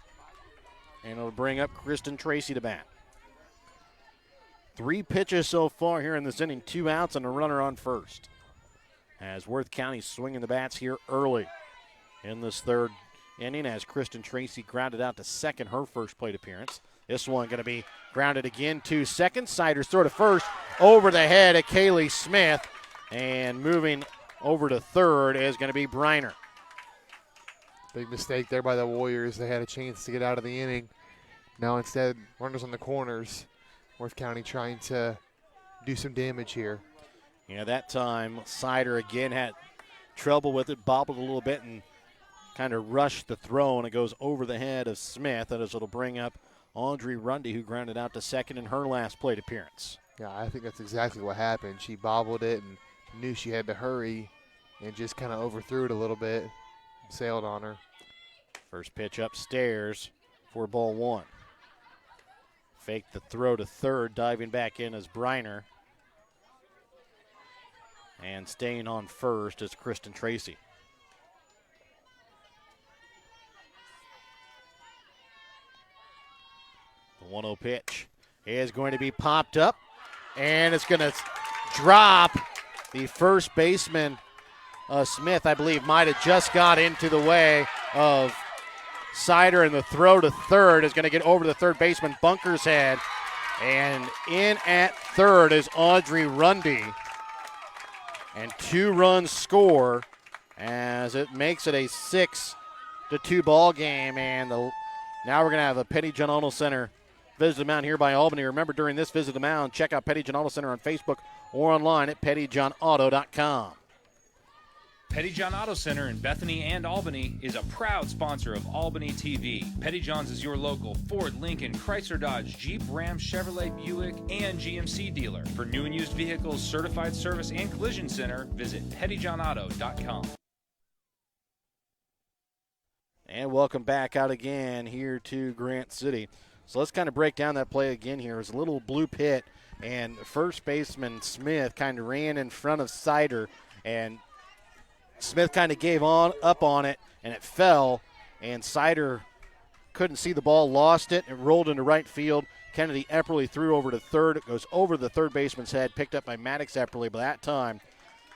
and it'll bring up Kristen Tracy to bat. 3 pitches so far here in this inning, 2 outs and a runner on first, as Worth County swinging the bats here early in this third inning, as Kristen Tracy grounded out to second, her first plate appearance. This one going to be grounded again to second. Siders throw to first, over the head of Kaylee Smith, and moving over to third is going to be Briner. Big mistake there by the Warriors. They had a chance to get out of the inning. Now instead, runners on the corners. Worth County trying to do some damage here. Yeah, that time Sider again had trouble with it, bobbled a little bit and kind of rushed the throw, and it goes over the head of Smith, and as it'll bring up Audrey Rundy, who grounded out to second in her last plate appearance. Yeah, I think that's exactly what happened. She bobbled it and knew she had to hurry and just kind of overthrew it a little bit, sailed on her. First pitch upstairs for ball one. Fake the throw to third, diving back in as Briner. And staying on first is Kristen Tracy. The 1-0 pitch is going to be popped up, and it's going to drop. The first baseman, Smith, I believe, might have just got into the way of Sider, and the throw to third is going to get over the third baseman, Bunker's head. And in at third is Audrey Rundy. And 2 runs score as it makes it a 6-2 ball game. And now we're going to have a Petty John Auto Center visit the mound here by Albany. Remember, during this visit the mound, check out Petty John Auto Center on Facebook or online at pettyjohnauto.com. Petty John Auto Center in Bethany and Albany is a proud sponsor of Albany TV. Petty John's is your local Ford, Lincoln, Chrysler, Dodge, Jeep, Ram, Chevrolet, Buick, and GMC dealer. For new and used vehicles, certified service, and collision center, visit pettyjohnauto.com. And welcome back out again here to Grant City. So let's kind of break down that play again here. It was a little blue pit, and first baseman Smith kind of ran in front of Sider, and Smith kind of gave up on it, and it fell, and Sider couldn't see the ball, lost it, and rolled into right field. Kennedy Epperly threw over to third. It goes over the third baseman's head, picked up by Maddox Epperly. But that time,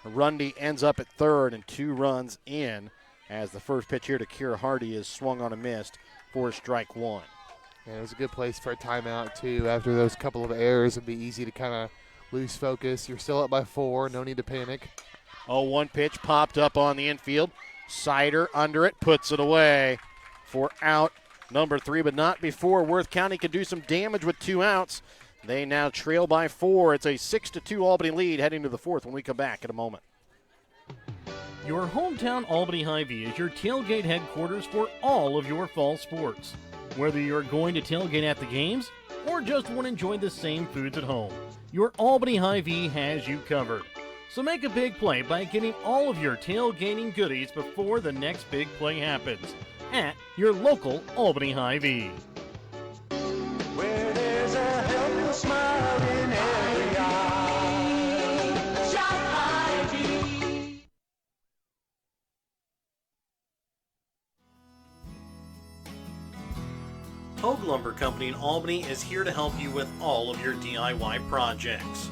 Rundy ends up at third and 2 runs in, as the first pitch here to Kira Hardy is swung on and missed for strike 1. Yeah, it was a good place for a timeout, too. After those couple of errors, it'd be easy to kind of lose focus. You're still up by 4, no need to panic. 0-1 pitch popped up on the infield. Sider under it, puts it away for out number 3, but not before Worth County could do some damage with 2 outs. They now trail by 4. It's a 6-2 Albany lead heading to the 4th when we come back in a moment. Your hometown Albany Hy-Vee is your tailgate headquarters for all of your fall sports. Whether you're going to tailgate at the games or just want to enjoy the same foods at home, your Albany Hy-Vee has you covered. So make a big play by getting all of your tailgating goodies before the next big play happens at your local Albany Hy-Vee. Where there's a helpful smile in every eye. Shop Hy-Vee. Hogue Lumber Company in Albany is here to help you with all of your DIY projects.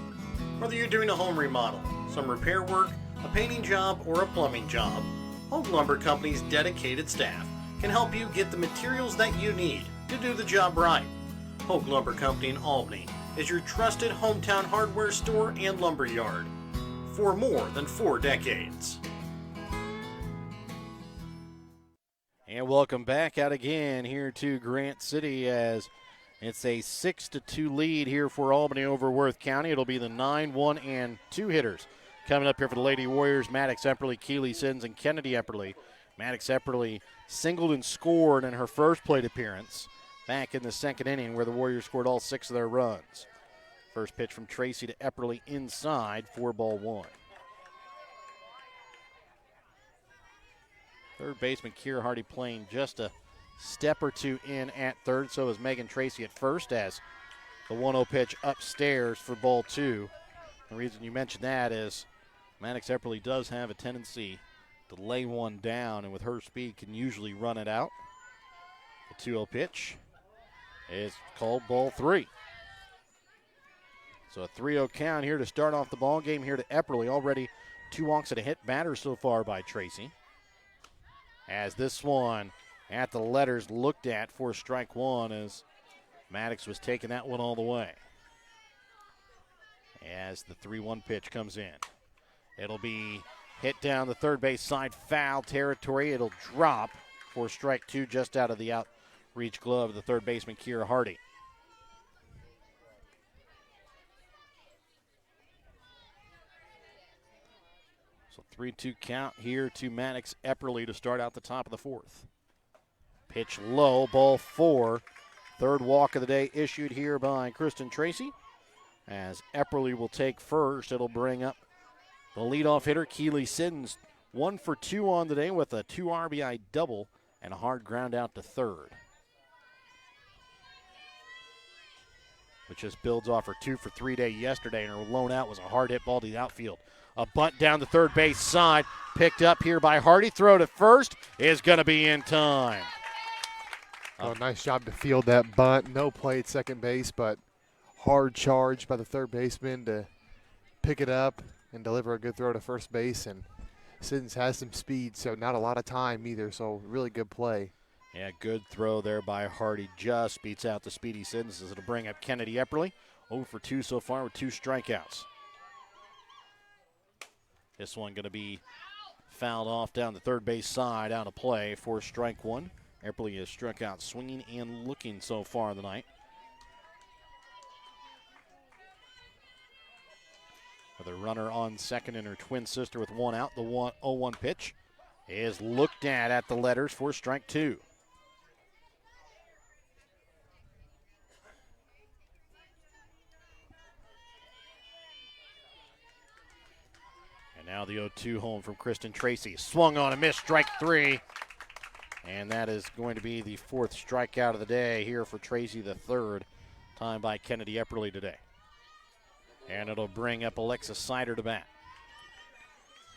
Whether you're doing a home remodel, some repair work, a painting job, or a plumbing job, Hogue Lumber Company's dedicated staff can help you get the materials that you need to do the job right. Hogue Lumber Company in Albany is your trusted hometown hardware store and lumber yard for more than 4 decades. And welcome back out again here to Grant City as it's a 6-2 lead here for Albany over Worth County. It'll be the 9, 1, and 2 hitters coming up here for the Lady Warriors. Maddox Epperly, Keely Siddons, and Kennedy Epperly. Maddox Epperly singled and scored in her first plate appearance back in the 2nd inning where the Warriors scored all 6 of their runs. First pitch from Tracy to Epperly inside, 4-1. Third baseman Kiera Hardy playing just a step or 2 in at third. So is Megan Tracy at first as the 1-0 pitch upstairs for ball 2. The reason you mentioned that is Maddox Epperly does have a tendency to lay one down, and with her speed can usually run it out. The 2-0 pitch is called ball 3. So a 3-0 count here to start off the ball game here to Epperly. Already 2 walks and a hit batter so far by Tracy. As this one at the letters looked at for strike 1 as Maddox was taking that one all the way. As the 3-1 pitch comes in. It'll be hit down the third base side, foul territory. It'll drop for strike 2 just out of the outreach glove of the third baseman Kiera Hardy. So 3-2 count here to Maddox Epperly to start out the top of the 4th. Pitch low, ball 4. Third walk of the day issued here by Kristen Tracy. As Epperly will take first, it'll bring up the leadoff hitter, Keely Siddons. 1 for 2 on the day with a 2 RBI double and a hard ground out to third, which just builds off her 2 for 3 day yesterday, and her lone out was a hard hit ball to the outfield. A bunt down the third base side, picked up here by Hardy. Throw to first is going to be in time. Oh, nice job to field that bunt. No play at second base, but hard charge by the third baseman to pick it up and deliver a good throw to first base. And Siddons has some speed, so not a lot of time either, so really good play. Yeah, good throw there by Hardy. Just beats out the speedy Siddons as it'll bring up Kennedy Epperly. 0 for 2 so far with 2 strikeouts. This one going to be fouled off down the third base side, out of play for strike 1. Epperly has struck out swinging and looking so far in the night. With a runner on second and her twin sister with 1 out, the 0-1 pitch is looked at the letters for strike 2. And now the 0-2 home from Kristen Tracy. Swung on a miss, strike 3. And that is going to be the 4th strikeout of the day here for Tracy, the 3rd time by Kennedy Epperly today. And it'll bring up Alexis Sider to bat.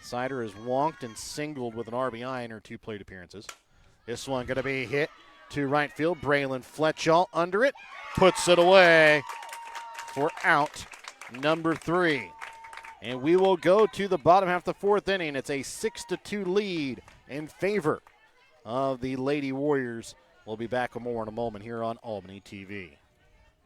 Sider has wonked and singled with an RBI in her 2 plate appearances. This one going to be hit to right field. Braylon Fletchall under it, puts it away for out number 3. And we will go to the bottom half of the 4th inning. It's a 6-2 lead in favor of the Lady Warriors. We'll be back with more in a moment here on Albany TV.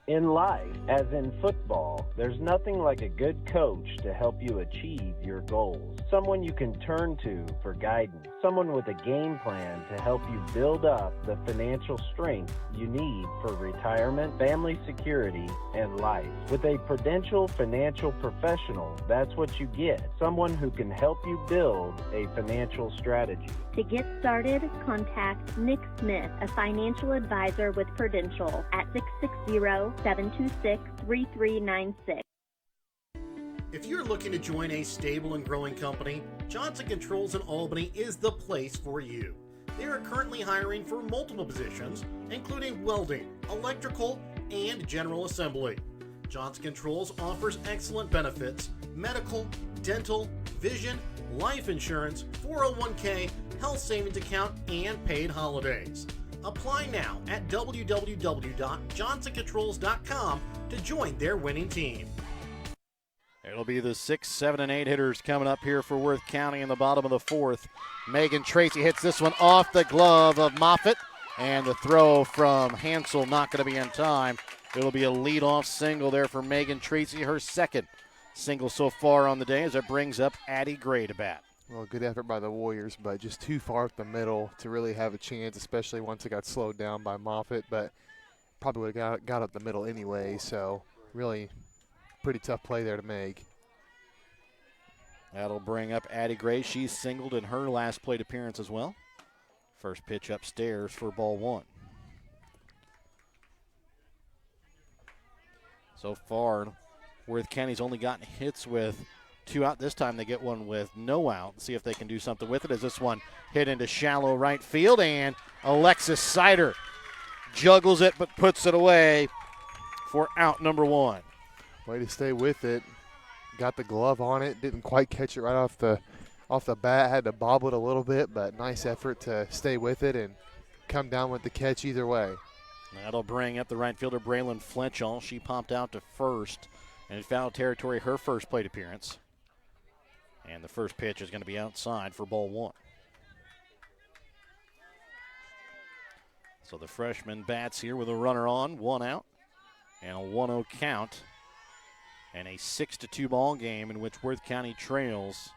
In life, as in football, there's nothing like a good coach to help you achieve your goals. Someone you can turn to for guidance. Someone with a game plan to help you build up the financial strength you need for retirement, family security, and life. With a Prudential financial professional, that's what you get. Someone who can help you build a financial strategy. To get started, contact Nick Smith, a financial advisor with Prudential at 660-726-3396. If you're looking to join a stable and growing company, Johnson Controls in Albany is the place for you. They are currently hiring for multiple positions, including welding, electrical, and general assembly. Johnson Controls offers excellent benefits: medical, dental, vision, life insurance, 401k, health savings account, and paid holidays. Apply now at www.johnsoncontrols.com to join their winning team. It'll be the 6, 7, and 8 hitters coming up here for Worth County in the bottom of the fourth. Megan Tracy hits this one off the glove of Moffitt, and the throw from Hansel not going to be in time. It'll be a leadoff single there for Megan Tracy, her second single so far on the day, as it brings up Addie Gray to bat. Well, good effort by the Warriors, but just too far up the middle to really have a chance, especially once it got slowed down by Moffitt, but probably would have got up the middle anyway, so really pretty tough play there to make. That'll bring up Addie Gray. She's singled in her last plate appearance as well. First pitch upstairs for ball one. So far, Worth County's only gotten hits with 2 out. This time they get one with no out. See if they can do something with it, as this one hit into shallow right field, and Alexis Sider juggles it but puts it away for out number 1. Way to stay with it. Got the glove on it. Didn't quite catch it right off the bat. Had to bobble it a little bit, but nice effort to stay with it and come down with the catch either way. That'll bring up the right fielder, Braylon Fletchall. She popped out to first and in foul territory, her first plate appearance. And the first pitch is going to be outside for ball 1. So the freshman bats here with a runner on, 1 out, and a 1-0 count. And a 6-2 ball game in which Worth County trails.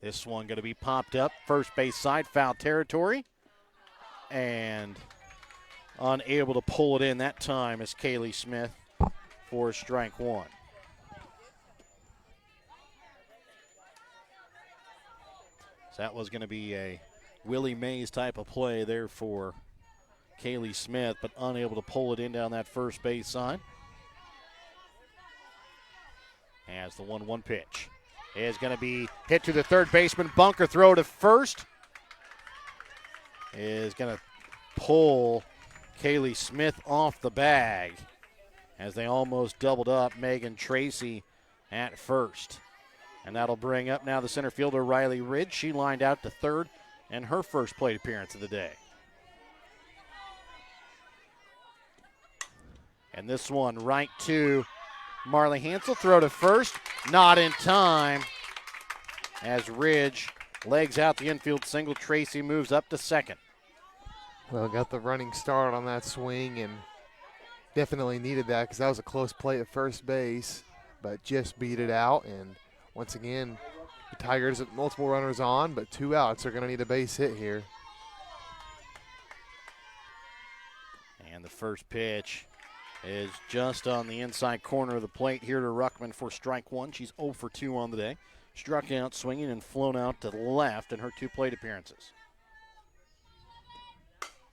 This one going to be popped up, first base side, foul territory. And unable to pull it in that time is Kaylee Smith for strike 1. So that was going to be a Willie Mays type of play there for Kaylee Smith, but unable to pull it in down that first base side. As the 1-1 pitch is going to be hit to the third baseman. Bunker throw to first is going to pull Kaylee Smith off the bag as they almost doubled up Megan Tracy at first. And that'll bring up now the center fielder, Riley Ridge. She lined out to third in her first plate appearance of the day. And this one right to Marley Hansel. Throw to first, not in time as Ridge legs out the infield single. Tracy moves up to second. Well, got the running start on that swing and definitely needed that because that was a close play at first base, but just beat it out. And once again, the Tigers have multiple runners on, but 2 outs. They're going to need a base hit here. And the first pitch is just on the inside corner of the plate here to Ruckman for strike 1. She's 0 for 2 on the day. Struck out swinging and flown out to the left in her 2 plate appearances.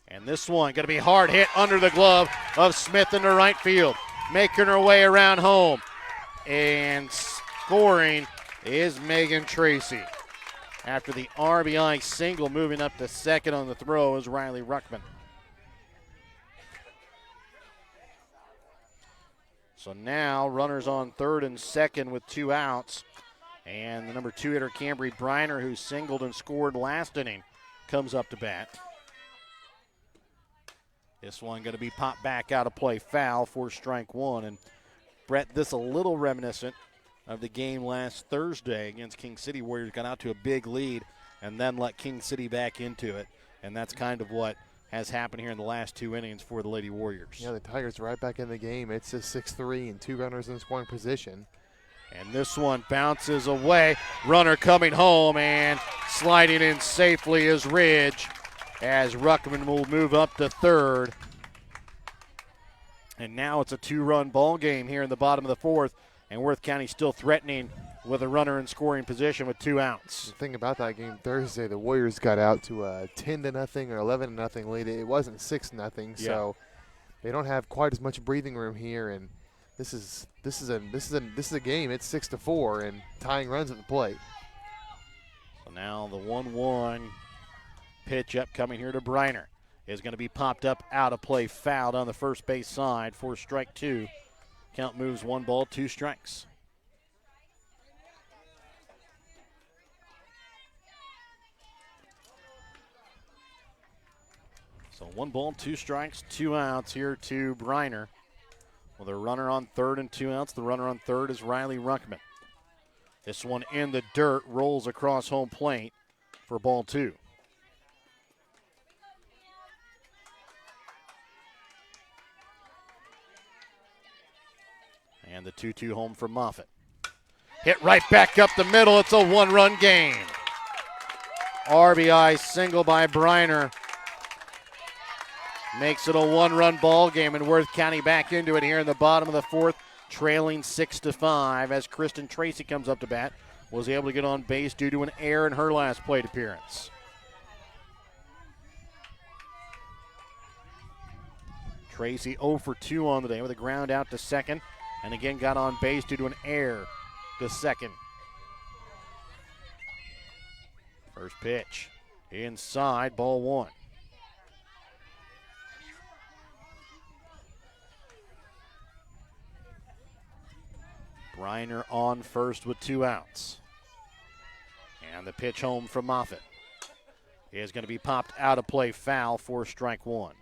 And this one going to be hard hit under the glove of Smith into right field. Making her way around home. And scoring is Megan Tracy. After the RBI single, moving up to second on the throw is Riley Ruckman. So now runners on third and second with 2 outs. And the number 2 hitter, Cambry Briner, who singled and scored last inning, comes up to bat. This one going to be popped back out of play, foul for strike 1. And Brett, this a little reminiscent of the game last Thursday against King City. Warriors got out to a big lead and then let King City back into it. And that's kind of what has happened here in the last 2 innings for the Lady Warriors. Yeah, the Tigers are right back in the game. It's a 6-3 and 2 runners in scoring position. And this one bounces away. Runner coming home and sliding in safely is Ridge, as Ruckman will move up to third. And now it's a 2-run ball game here in the bottom of the fourth, and Worth County still threatening with a runner in scoring position with 2 outs. The thing about that game Thursday, the Warriors got out to a 10-0 or 11-0 lead. It wasn't 6-0, so they don't have quite as much breathing room here. And this is a game. It's 6-4 and tying runs at the plate. So now the 1-1 pitch up coming here to Briner is going to be popped up out of play, fouled on the first base side for strike 2. Count moves 1 ball, 2 strikes. So 1 ball, 2 strikes, 2 outs here to Briner. With a runner on third and 2 outs, the runner on third is Riley Ruckman. This one in the dirt, rolls across home plate for ball 2. And the 2-2 home for Moffitt. Hit right back up the middle. It's a 1-run game. RBI single by Briner makes it a 1-run ball game, and Worth County back into it here in the bottom of the fourth, trailing 6-5 as Kristen Tracy comes up to bat. Was able to get on base due to an error in her last plate appearance. Tracy 0 for 2 on the day with a ground out to second, and again got on base due to an error to second. First pitch inside, ball 1. Briner on first with 2 outs. And the pitch home from Moffitt is going to be popped out of play, foul for strike 1.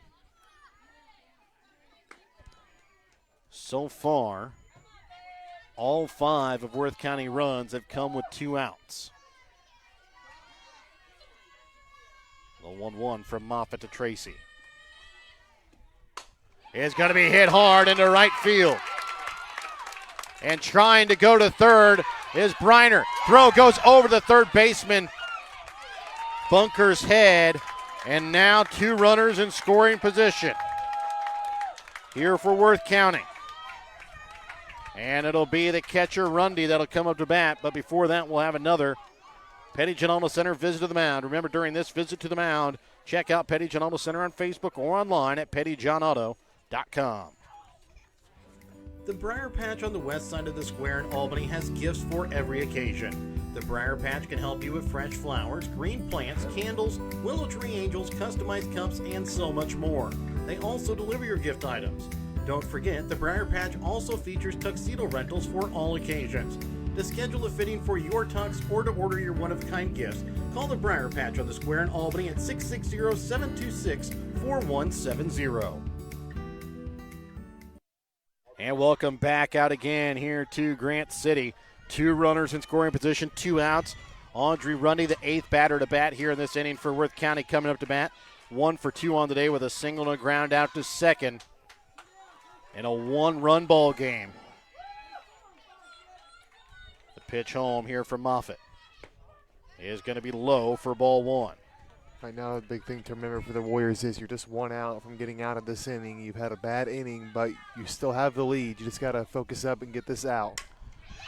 So far, all 5 of Worth County runs have come with 2 outs. The 1-1 from Moffitt to Tracy is going to be hit hard into right field. And trying to go to third is Briner. Throw goes over the third baseman. Bunker's head. And now 2 runners in scoring position here for Worth County. And it'll be the catcher, Rundy, that'll come up to bat. But before that, we'll have another Petty Auto Center visit to the mound. Remember, during this visit to the mound, check out Petty Auto Center on Facebook or online at pettyjohnauto.com. The Briar Patch on the west side of the square in Albany has gifts for every occasion. The Briar Patch can help you with fresh flowers, green plants, candles, willow tree angels, customized cups, and so much more. They also deliver your gift items. Don't forget, the Briar Patch also features tuxedo rentals for all occasions. To schedule a fitting for your tux or to order your one-of-a-kind gifts, call the Briar Patch on the square in Albany at 660-726-4170. And welcome back out again here to Grant City. 2 runners in scoring position, 2 outs. Audrey Rundy, the 8th batter to bat here in this inning for Worth County, coming up to bat. 1 for 2 on the day with a single and a ground out to second. In a 1-run ball game. The pitch home here from Moffitt is going to be low for ball 1. Right now, the big thing to remember for the Warriors is you're just 1 out from getting out of this inning. You've had a bad inning, but you still have the lead. You just got to focus up and get this out.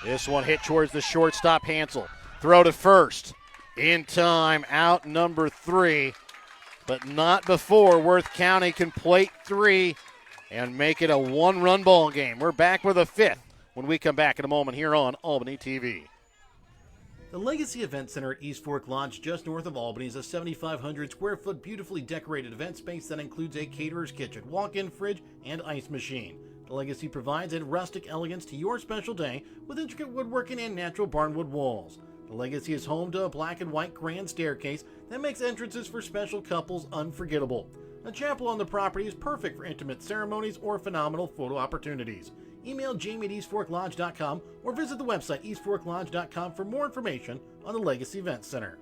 This one hit towards the shortstop, Hansel. Throw to first. In time, out number 3. But not before Worth County can plate 3 and make it a 1-run ball game. We're back with a 5th when we come back in a moment here on Albany TV. The Legacy Event Center at East Fork Lodge, just north of Albany, is a 7,500 square foot beautifully decorated event space that includes a caterer's kitchen, walk-in fridge, and ice machine. The Legacy provides a rustic elegance to your special day with intricate woodworking and natural barnwood walls. The Legacy is home to a black and white grand staircase that makes entrances for special couples unforgettable. A chapel on the property is perfect for intimate ceremonies or phenomenal photo opportunities. Email Jamie at eastforklodge.com or visit the website eastforklodge.com for more information on the Legacy Event Center.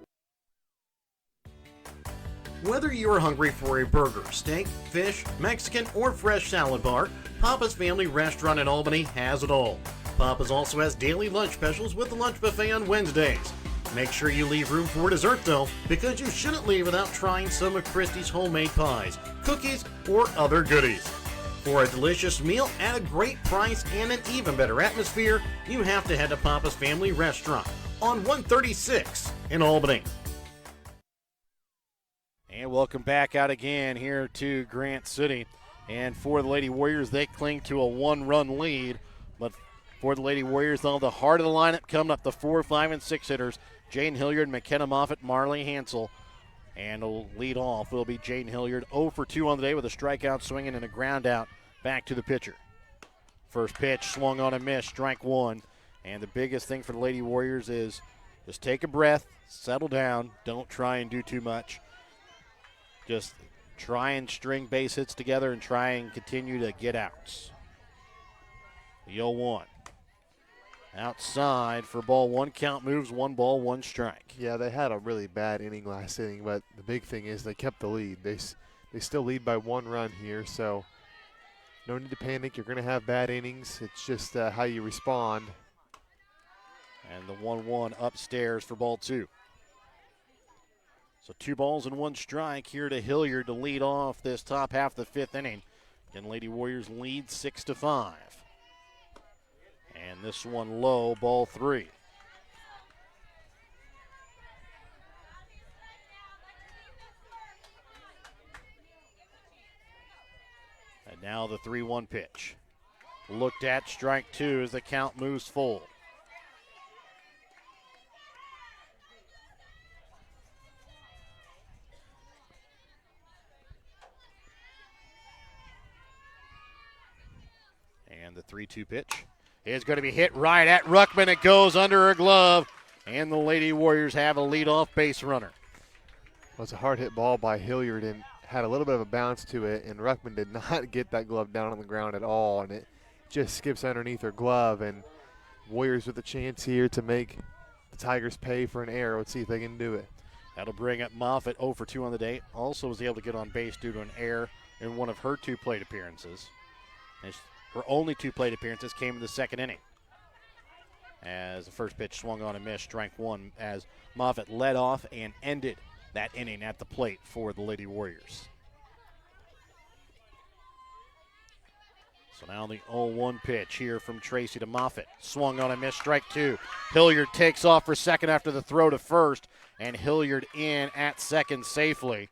Whether you are hungry for a burger, steak, fish, Mexican, or fresh salad bar, Papa's Family Restaurant in Albany has it all. Papa's also has daily lunch specials with the lunch buffet on Wednesdays. Make sure you leave room for dessert though, because you shouldn't leave without trying some of Christie's homemade pies, cookies, or other goodies. For a delicious meal at a great price and an even better atmosphere, you have to head to Papa's Family Restaurant on 136 in Albany. And welcome back out again here to Grant City. And for the Lady Warriors, they cling to a one-run lead. But for the Lady Warriors, though, the heart of the lineup coming up, the 4, 5, and 6 hitters, Jane Hilliard, McKenna Moffitt, Marley Hansel. And will lead off will be Jane Hilliard, 0 for 2 on the day with a strikeout swinging and a ground out back to the pitcher. First pitch swung on a miss, strike one. And the biggest thing for the Lady Warriors is just take a breath, settle down, don't try and do too much. Just try and string base hits together and try and continue to get outs. The 0-1. Outside for ball one. Count moves, 1 ball, 1 strike. Yeah, they had a really bad inning last inning, but the big thing is they kept the lead. They still lead by 1 run here, so no need to panic. You're going to have bad innings. It's just how you respond. And the 1-1 upstairs for ball 2. So 2 balls and 1 strike here to Hilliard to lead off this top half of the 5th inning. Again, Lady Warriors lead 6-5. And this one low, ball 3. And now the 3-1 pitch. Looked at, strike 2 as the count moves full. And the 3-2 pitch is going to be hit right at Ruckman. It goes under her glove, and the Lady Warriors have a leadoff base runner. Well, it's a hard hit ball by Hilliard and had a little bit of a bounce to it, and Ruckman did not get that glove down on the ground at all, and it just skips underneath her glove. And Warriors with a chance here to make the Tigers pay for an error. Let's see if they can do it. That'll bring up Moffitt 0 for 2 on the day. Also was able to get on base due to an error in one of her 2 plate appearances. Her only 2 plate appearances came in the 2nd inning. As the first pitch swung on a miss, strike 1, as Moffitt led off and ended that inning at the plate for the Lady Warriors. So now the 0-1 pitch here from Tracy to Moffitt. Swung on a miss, strike 2. Hilliard takes off for second after the throw to first, and Hilliard in at second safely.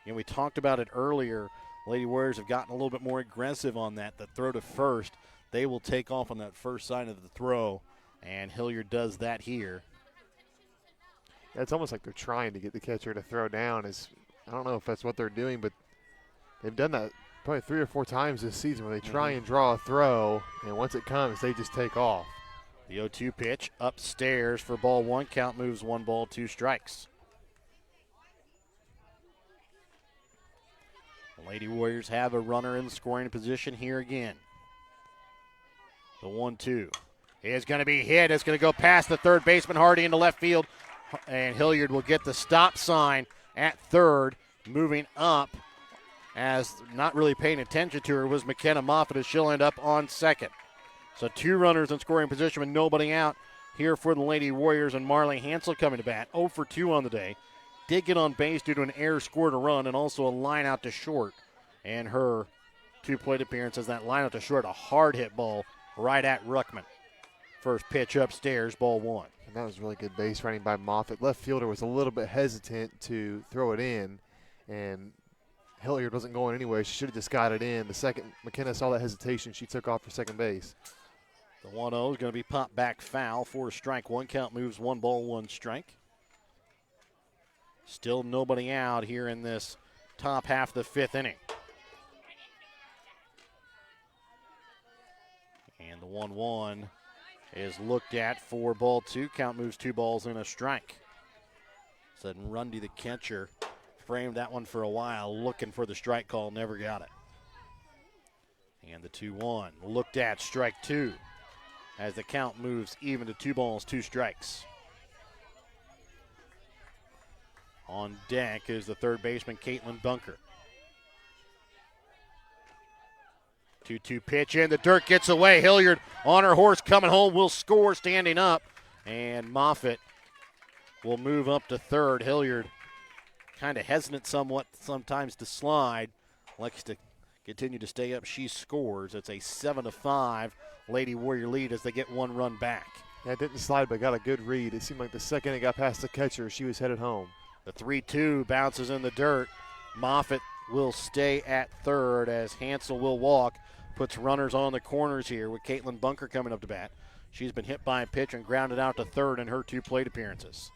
And we talked about it earlier. Lady Warriors have gotten a little bit more aggressive on that. The throw to first, they will take off on that first side of the throw, and Hilliard does that here. Yeah, it's almost like they're trying to get the catcher to throw down. I don't know if that's what they're doing, but they've done that probably 3 or 4 times this season where they try and draw a throw, and once it comes, they just take off. The 0-2 pitch upstairs for ball 1. Count moves, 1 ball, 2 strikes. The Lady Warriors have a runner in scoring position here again. The 1-2 is going to be hit. It's going to go past the third baseman, Hardy, into left field. And Hilliard will get the stop sign at third. Moving up, as not really paying attention to her, was McKenna Moffitt, as she'll end up on second. So 2 runners in scoring position with nobody out here for the Lady Warriors, and Marley Hansel coming to bat. 0 for 2 on the day. Did get on base due to an error, scored a run, and also a line out to short. And her 2 plate appearances, that line out to short, a hard hit ball right at Ruckman. First pitch upstairs, ball 1. And that was really good base running by Moffitt. Left fielder was a little bit hesitant to throw it in, and Hilliard wasn't going anywhere. She should have just got it in. The second McKenna saw that hesitation, she took off for second base. The 1-0 is going to be popped back foul for strike 1. Count moves, 1 ball, 1 strike. Still nobody out here in this top half of the 5th inning. And the 1-1 is looked at for ball 2. Count moves, 2 balls and a strike. So Rundy, the catcher, framed that one for a while, looking for the strike call, never got it. And the 2-1 looked at, strike 2, as the count moves even to 2 balls, 2 strikes. On deck is the third baseman, Caitlin Bunker. 2-2 pitch in. The dirt gets away. Hilliard on her horse coming home will score standing up. And Moffitt will move up to third. Hilliard kind of hesitant somewhat sometimes to slide. Likes to continue to stay up. She scores. It's a 7-5 Lady Warrior lead as they get one run back. Yeah, it didn't slide, but got a good read. It seemed like the second it got past the catcher, she was headed home. The 3-2 bounces in the dirt. Moffitt will stay at third as Hansel will walk. Puts runners on the corners here with Caitlin Bunker coming up to bat. She's been hit by a pitch and grounded out to third in her 2 plate appearances.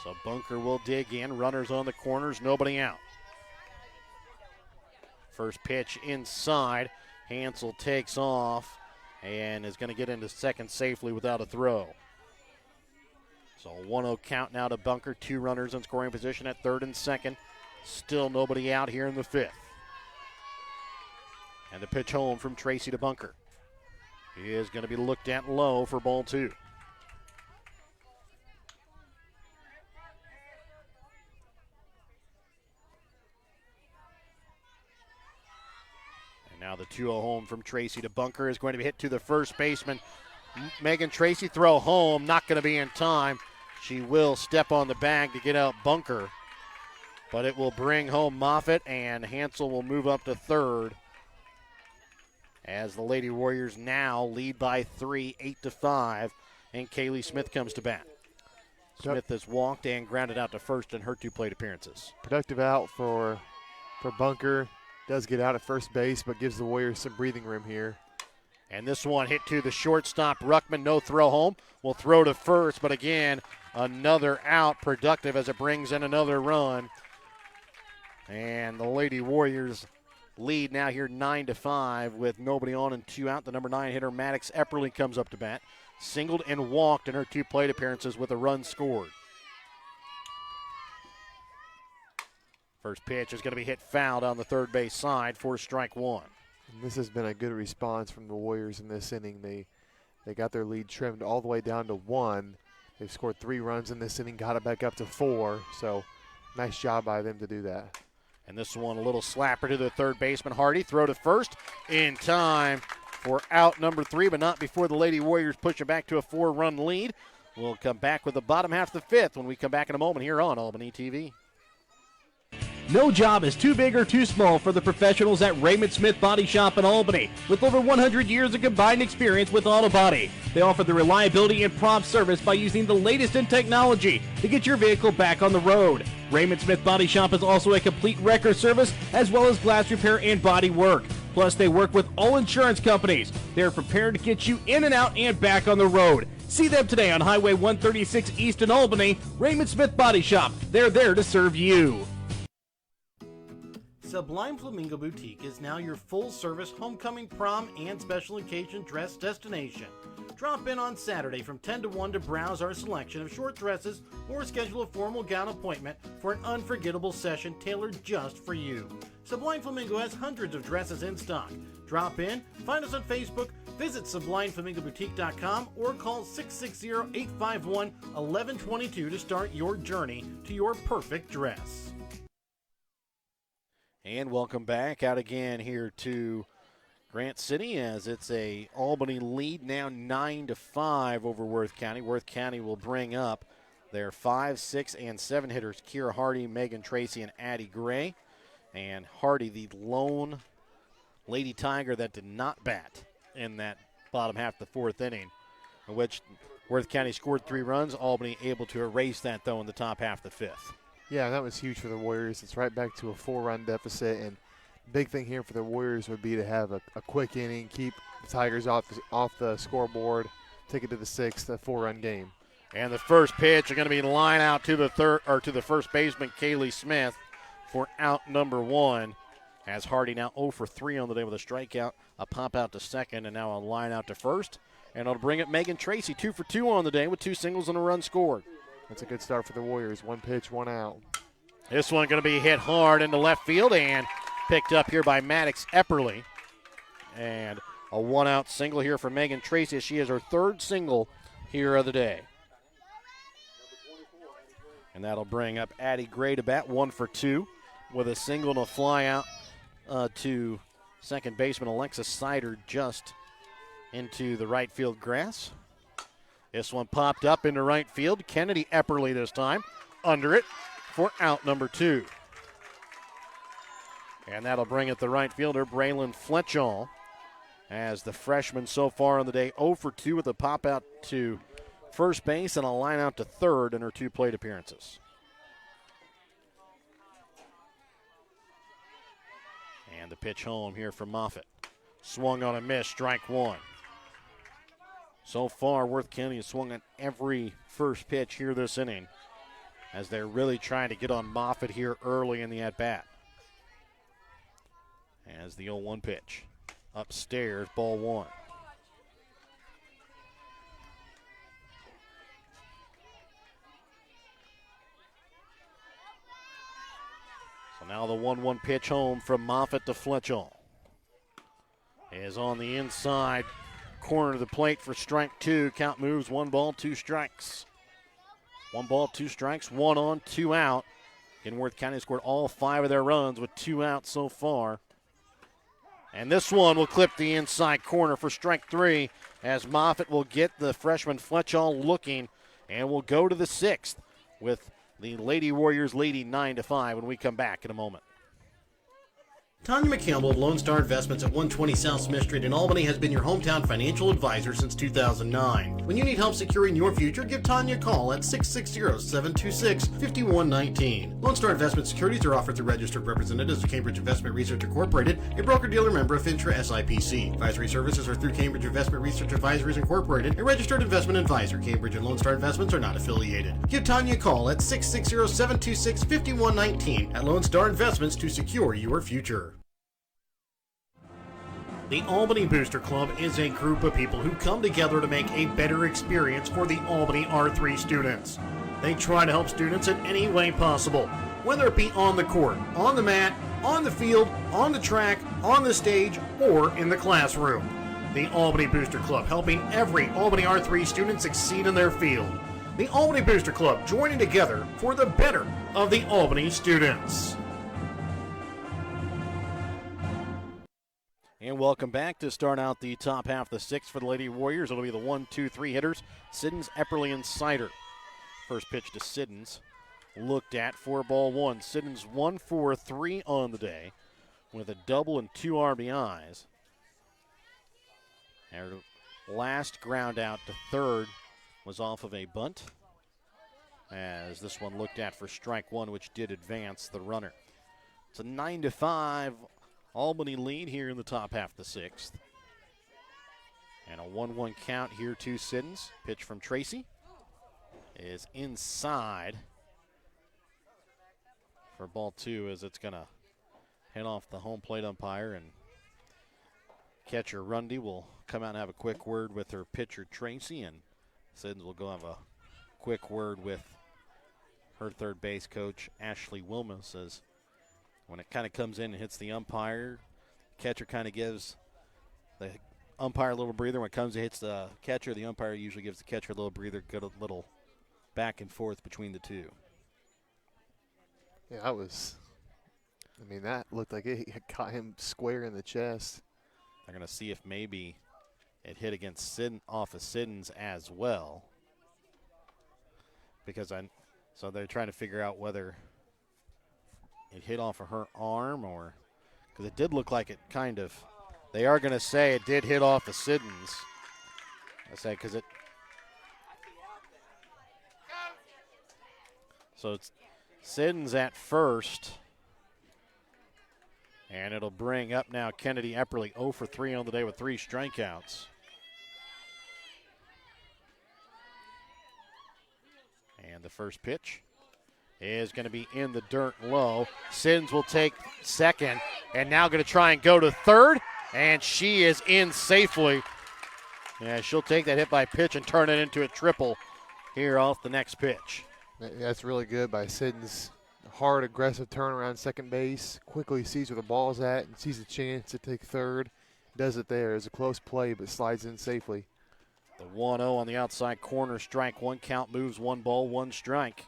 So Bunker will dig in. Runners on the corners, nobody out. First pitch inside. Hansel takes off and is going to get into second safely without a throw. So 1-0 count now to Bunker. 2 runners in scoring position at third and second. Still nobody out here in the 5th. And the pitch home from Tracy to Bunker. He is going to be looked at low for ball 2. And now the 2-0 home from Tracy to Bunker is going to be hit to the first baseman. Megan Tracy throw home, not going to be in time. She will step on the bag to get out Bunker, but it will bring home Moffitt, and Hansel will move up to third as the Lady Warriors now lead by 3, 8-5, and Kaylee Smith comes to bat. Smith has walked and grounded out to first in her 2 plate appearances. Productive out for Bunker. Does get out at first base, but gives the Warriors some breathing room here. And this one hit to the shortstop, Ruckman, no throw home. Will throw to first, but again, another out, productive as it brings in another run. And the Lady Warriors lead now here 9-5 with nobody on and 2 out. The number 9 hitter, Maddox Epperly, comes up to bat. Singled and walked in her 2 plate appearances with a run scored. First pitch is going to be hit foul down the third base side for strike 1. And this has been a good response from the Warriors in this inning. They got their lead trimmed all the way down to 1. They've scored 3 runs in this inning, got it back up to 4. So nice job by them to do that. And this one a little slapper to the third baseman, Hardy. Throw to first in time for out number 3, but not before the Lady Warriors push it back to a 4-run lead. We'll come back with the bottom half of the 5th when we come back in a moment here on Albany TV. No job is too big or too small for the professionals at Raymond Smith Body Shop in Albany. With over 100 years of combined experience with auto body, they offer the reliability and prompt service by using the latest in technology to get your vehicle back on the road. Raymond Smith Body Shop is also a complete wrecker service as well as glass repair and body work. Plus, they work with all insurance companies. They are prepared to get you in and out and back on the road. See them today on Highway 136 East in Albany. Raymond Smith Body Shop. They're there to serve you. Sublime Flamingo Boutique is now your full-service homecoming, prom, and special occasion dress destination. Drop in on Saturday from 10 to 1 to browse our selection of short dresses or schedule a formal gown appointment for an unforgettable session tailored just for you. Sublime Flamingo has hundreds of dresses in stock. Drop in, find us on Facebook, visit SublimeFlamingoBoutique.com, or call 660-851-1122 to start your journey to your perfect dress. And welcome back out again here to Grant City as it's a Albany lead now 9-5 over Worth County. Worth County will bring up their 5, 6, and 7 hitters, Kira Hardy, Megan Tracy, and Addie Gray. And Hardy, the lone Lady Tiger that did not bat in that bottom half of the 4th inning, in which Worth County scored 3 runs. Albany able to erase that, though, in the top half of the 5th. Yeah, that was huge for the Warriors. It's right back to a 4-run deficit, and big thing here for the Warriors would be to have a quick inning, keep the Tigers off the scoreboard, take it to the 6th, a 4-run game. And the first pitch is going to be line out to the first baseman, Kaylee Smith, for out number 1. As Hardy now 0 for 3 on the day with a strikeout, a pop out to second, and now a line out to first. And it'll bring up Megan Tracy, 2 for 2 on the day with 2 singles and a run scored. That's a good start for the Warriors. 1 pitch, 1 out. This one going to be hit hard into left field and picked up here by Maddox Epperly. And A one-out single here for Megan Tracy. She has her third single here of the day. And that'll bring up Addie Gray to bat, 1 for 2, with a single and a fly out to second baseman Alexis Sider just into the right field grass. This one popped up into right field. Kennedy Epperly this time, under it for out number 2. And that'll bring it the right fielder, Braylon Fletchall, as the freshman so far on the day 0 for 2 with a pop out to first base and a line out to third in her 2 plate appearances. And the pitch home here from Moffitt. Swung on a miss, strike 1. So far, Worth County has swung on every first pitch here this inning as they're really trying to get on Moffitt here early in the at-bat. As the 0-1 pitch. Upstairs, ball 1. So now the 1-1 pitch home from Moffitt to Fletchall. Is on the inside corner of the plate for strike 2. Count moves 1 ball, 2 strikes. 1 ball, 2 strikes, 1 on, 2 out. And Worth County scored all 5 of their runs with 2 outs so far. And this one will clip the inside corner for strike 3 as Moffitt will get the freshman Fletchall looking and will go to the 6th with the Lady Warriors leading 9-5 when we come back in a moment. Tanya McCampbell of Lone Star Investments at 120 South Smith Street in Albany has been your hometown financial advisor since 2009. When you need help securing your future, give Tanya a call at 660-726-5119. Lone Star Investment Securities are offered through registered representatives of Cambridge Investment Research Incorporated, a broker-dealer member of FINTRA SIPC. Advisory services are through Cambridge Investment Research Advisories Incorporated, a registered investment advisor. Cambridge and Lone Star Investments are not affiliated. Give Tanya a call at 660-726-5119 at Lone Star Investments to secure your future. The Albany Booster Club is a group of people who come together to make a better experience for the Albany R3 students. They try to help students in any way possible, whether it be on the court, on the mat, on the field, on the track, on the stage, or in the classroom. The Albany Booster Club, helping every Albany R3 student succeed in their field. The Albany Booster Club, joining together for the better of the Albany students. And welcome back to start out the top half of the 6th for the Lady Warriors. It'll be the 1-2-3 hitters, Siddons, Epperly, and Sider. First pitch to Siddons, looked at for ball 1. Siddons 1 for 3 on the day with a double and 2 RBIs. Her last ground out to third was off of a bunt, as this one looked at for strike 1, which did advance the runner. It's a 9-5 Albany lead here in the top half of the 6th. And a 1-1 count here to Siddons. Pitch from Tracy is inside for ball 2 as it's going to head off the home plate umpire, and catcher Rundy will come out and have a quick word with her pitcher Tracy, and Siddons will go have a quick word with her third base coach Ashley Wilmus, as when it kind of comes in and hits the umpire, catcher kind of gives the umpire a little breather. When it comes and hits the catcher, the umpire usually gives the catcher a little breather, get a little back and forth between the two. Yeah, that looked like it caught him square in the chest. They're going to see if maybe it hit against off of Siddons as well. So they're trying to figure out whether it hit off of her arm, or because it did look like it kind of. They are going to say it did hit off of Siddons. I say because it. So it's Siddons at first, and it'll bring up now Kennedy Epperly 0 for 3 on the day with 3 strikeouts. And the first pitch is going to be in the dirt low. Siddons will take second, and now going to try and go to third, and she is in safely. Yeah, she'll take that hit by pitch and turn it into a triple here off the next pitch. That's really good by Siddons. Hard, aggressive turnaround second base. Quickly sees where the ball's at and sees a chance to take third. does it there. It's a close play, but slides in safely. The 1-0 on the outside corner, strike one, count moves, 1 ball, 1 strike.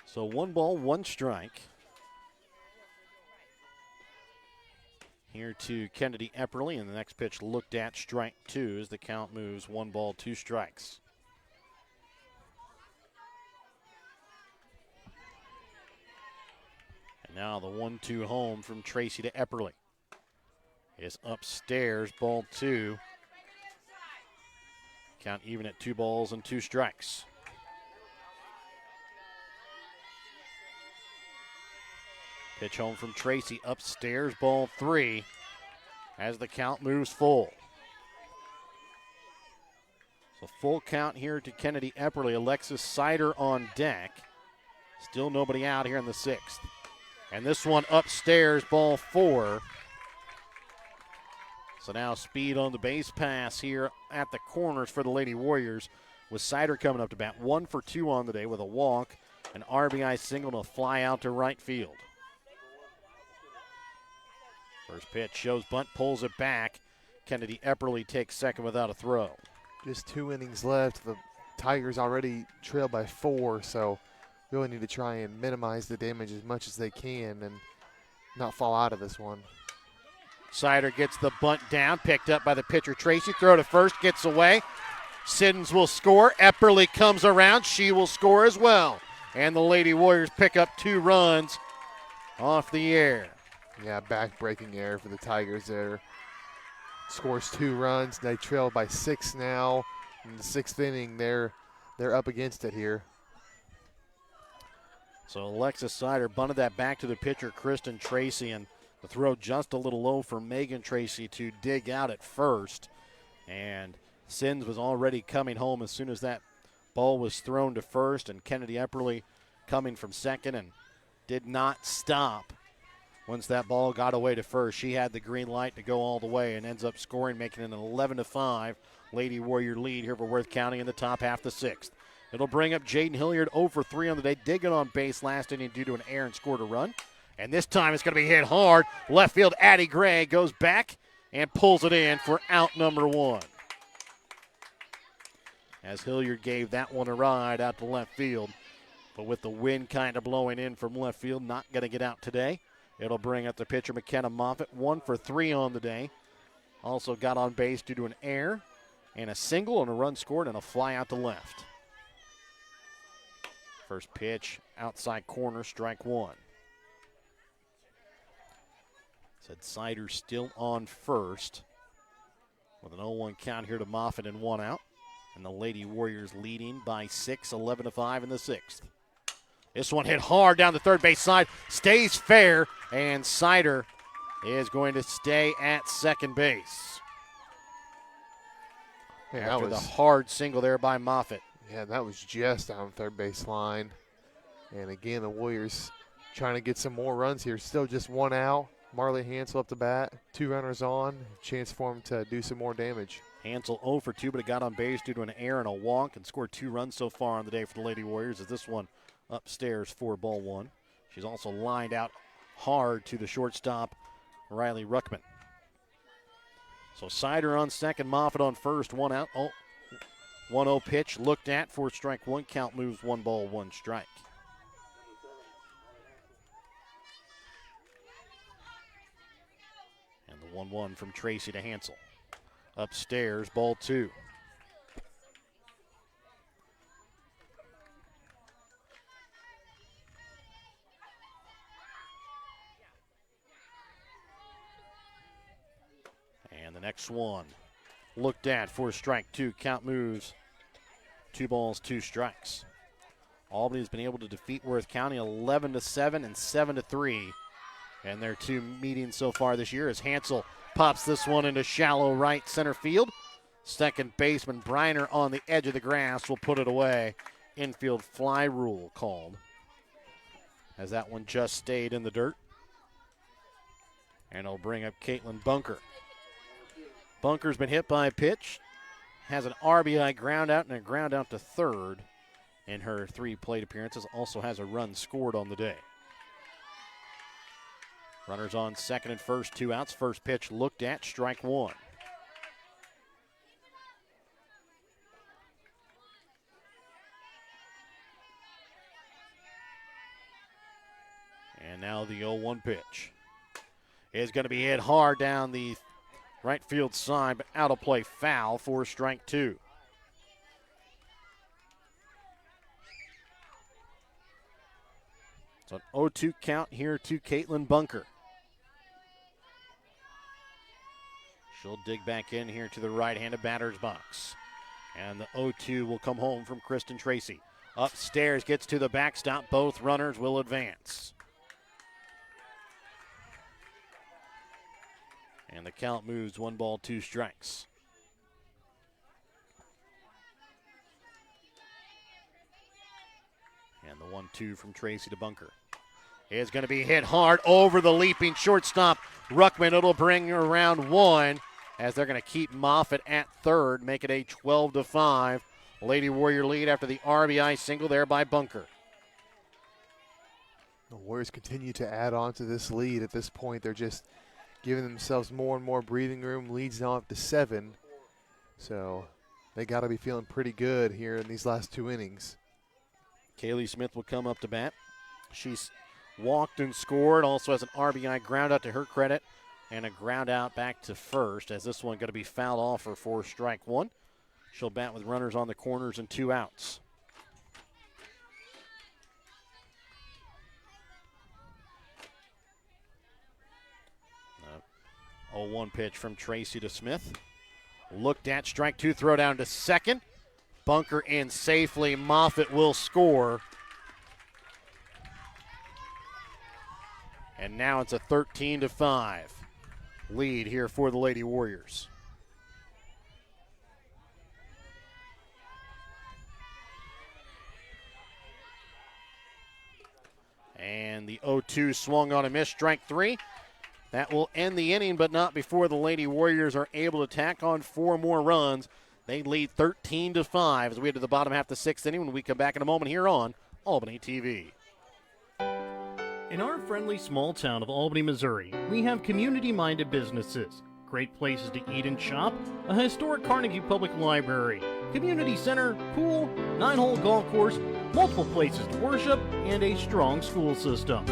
So 1 ball, 1 strike. Here to Kennedy Epperly, and the next pitch looked at, strike 2 as the count moves, 1 ball, 2 strikes. And now the 1-2 home from Tracy to Epperly is upstairs, ball 2. Count even at 2 balls and 2 strikes. Pitch home from Tracy, upstairs, ball 3, as the count moves full. So full count here to Kennedy Epperly. Alexis Sider on deck. Still nobody out here in the 6th. And this one upstairs, ball 4. So now speed on the base pass here at the corners for the Lady Warriors, with Sider coming up to bat. 1 for 2 on the day with a walk, an RBI single, and a fly out to right field. First pitch shows bunt, pulls it back. Kennedy Epperly takes second without a throw. Just 2 innings left. The Tigers already trail by 4, so really need to try and minimize the damage as much as they can and not fall out of this one. Sider gets the bunt down, picked up by the pitcher Tracy. Throw to first, gets away. Siddons will score. Epperly comes around. She will score as well. And the Lady Warriors pick up 2 runs off the air. Yeah, back-breaking error for the Tigers there. Scores 2 runs. They trail by 6 now. In the 6th inning, they're up against it here. So Alexis Sider bunted that back to the pitcher, Kristen Tracy, and the throw just a little low for Megan Tracy to dig out at first. And Sins was already coming home as soon as that ball was thrown to first, and Kennedy Epperly coming from second and did not stop once that ball got away to first. She had the green light to go all the way and ends up scoring, making it an 11-5 Lady Warrior lead here for Worth County in the top half of the 6th. It'll bring up Jaden Hilliard 0 for 3 on the day, digging on base last inning due to an error and scored a run. And this time it's going to be hit hard. Left field, Addie Gray goes back and pulls it in for out number 1. As Hilliard gave that one a ride out to left field. But with the wind kind of blowing in from left field, not going to get out today. It'll bring up the pitcher, McKenna Moffitt, 1 for 3 on the day. Also got on base due to an error and a single and a run scored and a fly out to left. First pitch, outside corner, strike 1. Said Sider still on first with an 0-1 count here to Moffitt and 1 out. And the Lady Warriors leading by 6, 11-5 in the 6th. This one hit hard down the third base side, stays fair, and Sider is going to stay at second base. Man, After the hard single there by Moffitt. Yeah, that was just down the third base line. And again, the Warriors trying to get some more runs here. Still just 1 out. Marley Hansel up the bat, 2 runners on. Chance for him to do some more damage. Hansel 0 for 2, but it got on base due to an error and a walk and scored 2 runs so far on the day for the Lady Warriors, as this one upstairs for ball 1. She's also lined out hard to the shortstop, Riley Ruckman. So Sider on second, Moffitt on first, 1 out. 1-0 pitch looked at for strike 1. Count moves 1 ball, 1 strike. And the 1-1 from Tracy to Hansel. Upstairs, ball 2. And the next one looked at for strike 2. Count moves 2 balls, 2 strikes. Albany's been able to defeat Worth County 11-7 and 7-3 in their 2 meetings so far this year, as Hansel pops this one into shallow right center field. Second baseman Briner on the edge of the grass will put it away. Infield fly rule called, as that one just stayed in the dirt. And it'll bring up Caitlin Bunker. Bunker's been hit by a pitch, has an RBI ground out and a ground out to third in her 3 plate appearances. Also has a run scored on the day. Runners on second and first, 2 outs. First pitch looked at, strike one. And now the 0-1 pitch is going to be hit hard down the right field side, but out of play, foul for strike two. So an 0-2 count here to Caitlin Bunker. She'll dig back in here to the right-handed batter's box. And the 0-2 will come home from Kristen Tracy. Upstairs, gets to the backstop. Both runners will advance. And the count moves 1 ball, 2 strikes. And the 1-2 from Tracy to Bunker is going to be hit hard over the leaping shortstop Ruckman. It'll bring around 1 as they're going to keep Moffitt at third, make it a 12-5 Lady Warrior lead after the RBI single there by Bunker. The Warriors continue to add on to this lead. At this point, they're just giving themselves more and more breathing room. Leads now up to 7. So they got to be feeling pretty good here in these last 2 innings. Kaylee Smith will come up to bat. She's walked and scored, also has an RBI ground out to her credit, and a ground out back to first, as this one going to be fouled off for strike one. She'll bat with runners on the corners and 2 outs. Uh, 0-1 pitch from Tracy to Smith. Looked at, strike two, throw down to second. Bunker in safely. Moffitt will score. And now it's a 13-5 lead here for the Lady Warriors. And the 0-2 swung on a miss, strike 3. That will end the inning, but not before the Lady Warriors are able to tack on 4 more runs. They lead 13-5 as we head to the bottom half of the 6th inning when we come back in a moment here on Albany TV. In our friendly small town of Albany, Missouri, we have community-minded businesses, great places to eat and shop, a historic Carnegie Public Library, community center, pool, 9-hole golf course, multiple places to worship, and a strong school system.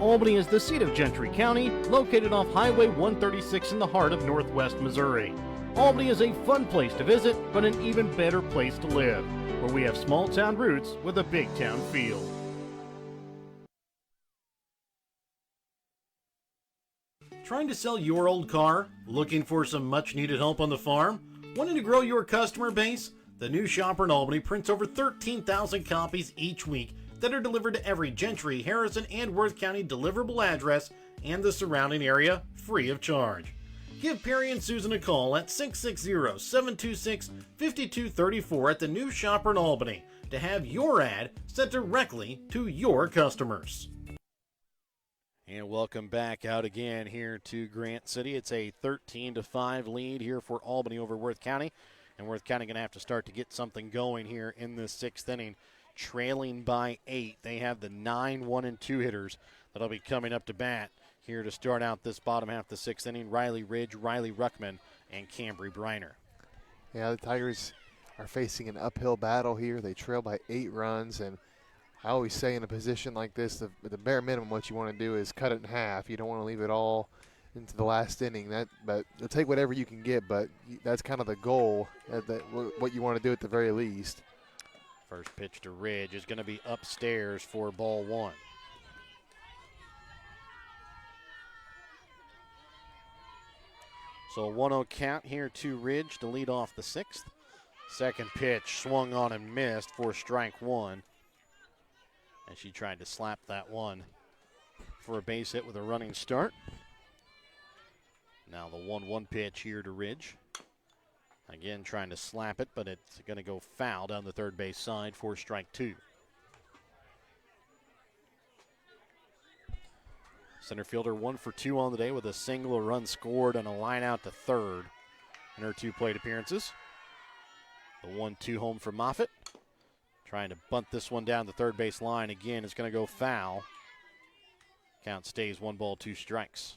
Albany is the seat of Gentry County, located off Highway 136 in the heart of northwest Missouri. Albany is a fun place to visit, but an even better place to live, where we have small town roots with a big town feel. Trying to sell your old car? Looking for some much needed help on the farm? Wanting to grow your customer base? The New Shopper in Albany prints over 13,000 copies each week that are delivered to every Gentry, Harrison, and Worth County deliverable address and the surrounding area free of charge. Give Perry and Susan a call at 660-726-5234 at the New Shopper in Albany to have your ad sent directly to your customers. And welcome back out again here to Grant City. It's a 13-5 lead here for Albany over Worth County. And Worth County going to have to start to get something going here in the 6th inning, trailing by 8. They have the 9 1-2 hitters that'll be coming up to bat here to start out this bottom half of the 6th inning. Riley Ridge, Riley Ruckman, and Cambry Briner. Yeah, the Tigers are facing an uphill battle here. They trail by 8 runs, and I always say in a position like this, the bare minimum what you want to do is cut it in half. You don't want to leave it all into the last inning. But you'll take whatever you can get, but that's kind of the goal, what you want to do at the very least. First pitch to Ridge is going to be upstairs for ball 1. So a 1-0 count here to Ridge to lead off the 6th. Second pitch swung on and missed for strike 1. And she tried to slap that one for a base hit with a running start. Now the 1-1 pitch here to Ridge. Again, trying to slap it, but it's going to go foul down the third base side for strike 2. Center fielder 1 for 2 on the day with a single, a run scored, and a line out to third in her 2 plate appearances. The 1-2 home for Moffitt. Trying to bunt this one down the third base line. Again, it's going to go foul. Count stays 1 ball, 2 strikes.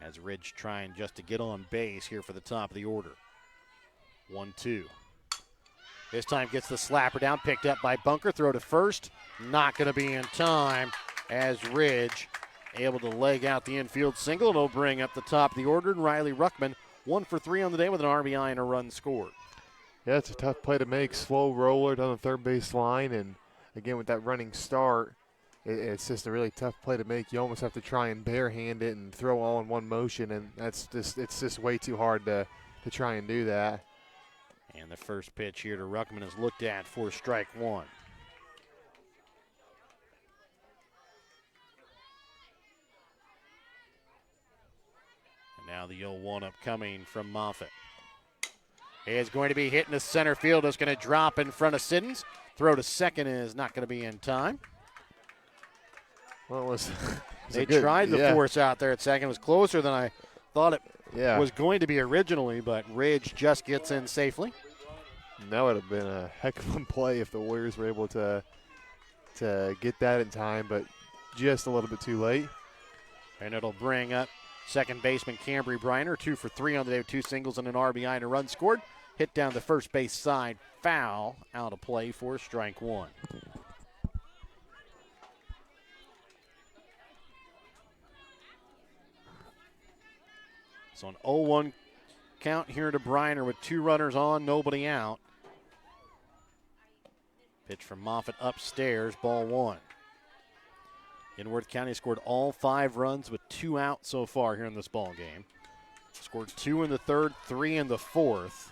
As Ridge trying just to get on base here for the top of the order. 1-2. This time gets the slapper down, picked up by Bunker. Throw to first. Not going to be in time as Ridge able to leg out the infield single. It'll bring up the top of the order. And Riley Ruckman 1 for 3 on the day with an RBI and a run scored. Yeah, it's a tough play to make. Slow roller down the third base line. And, again, with that running start, it's just a really tough play to make. You almost have to try and barehand it and throw all in one motion. And it's just way too hard to try and do that. And the first pitch here to Ruckman is looked at for strike 1. And now the 0-1 upcoming from Moffitt. Is going to be hit in the center field. It's going to drop in front of Siddons. Throw to second is not going to be in time. Well, it was they tried the force out there at second. It was closer than I thought it was going to be originally, but Ridge just gets in safely. That would have been a heck of a play if the Warriors were able to get that in time, but just a little bit too late. And it'll bring up second baseman Cambry Briner, 2 for 3 on the day with 2 singles and an RBI and a run scored. Hit down the first base side, foul, out of play for strike 1. So an 0-1 count here to Briner with 2 runners on, nobody out. Pitch from Moffitt upstairs, ball 1. In Worth County scored all 5 runs with 2 out so far here in this ball game. Scored 2 in the third, 3 in the fourth.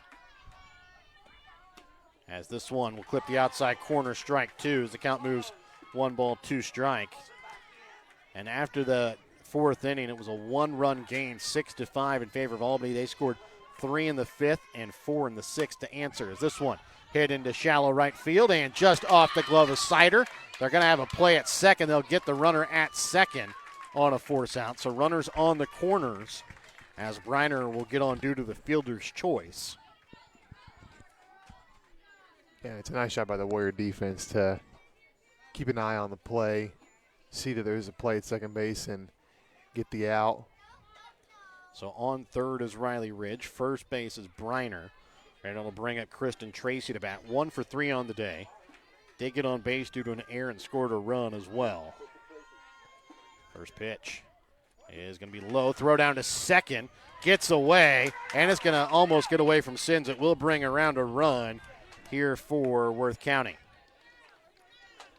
As this one will clip the outside corner, strike 2 as the count moves 1 ball, 2 strike. And after the 4th inning, it was a 1-run gain, 6-5 in favor of Albany. They scored 3 in the 5th and 4 in the 6th to answer. As this one hit into shallow right field and just off the glove of Sider. They're going to have a play at second. They'll get the runner at second on a force out. So runners on the corners as Briner will get on due to the fielder's choice. Yeah, it's a nice shot by the Warrior defense to keep an eye on the play, see that there's a play at second base, and get the out. So on third is Riley Ridge. First base is Briner. And it'll bring up Kristen Tracy to bat. 1 for 3 on the day. Did get on base due to an error and scored a run as well. First pitch is going to be low. Throw down to second. Gets away. And it's going to almost get away from Sins. It will bring around a run here for Worth County.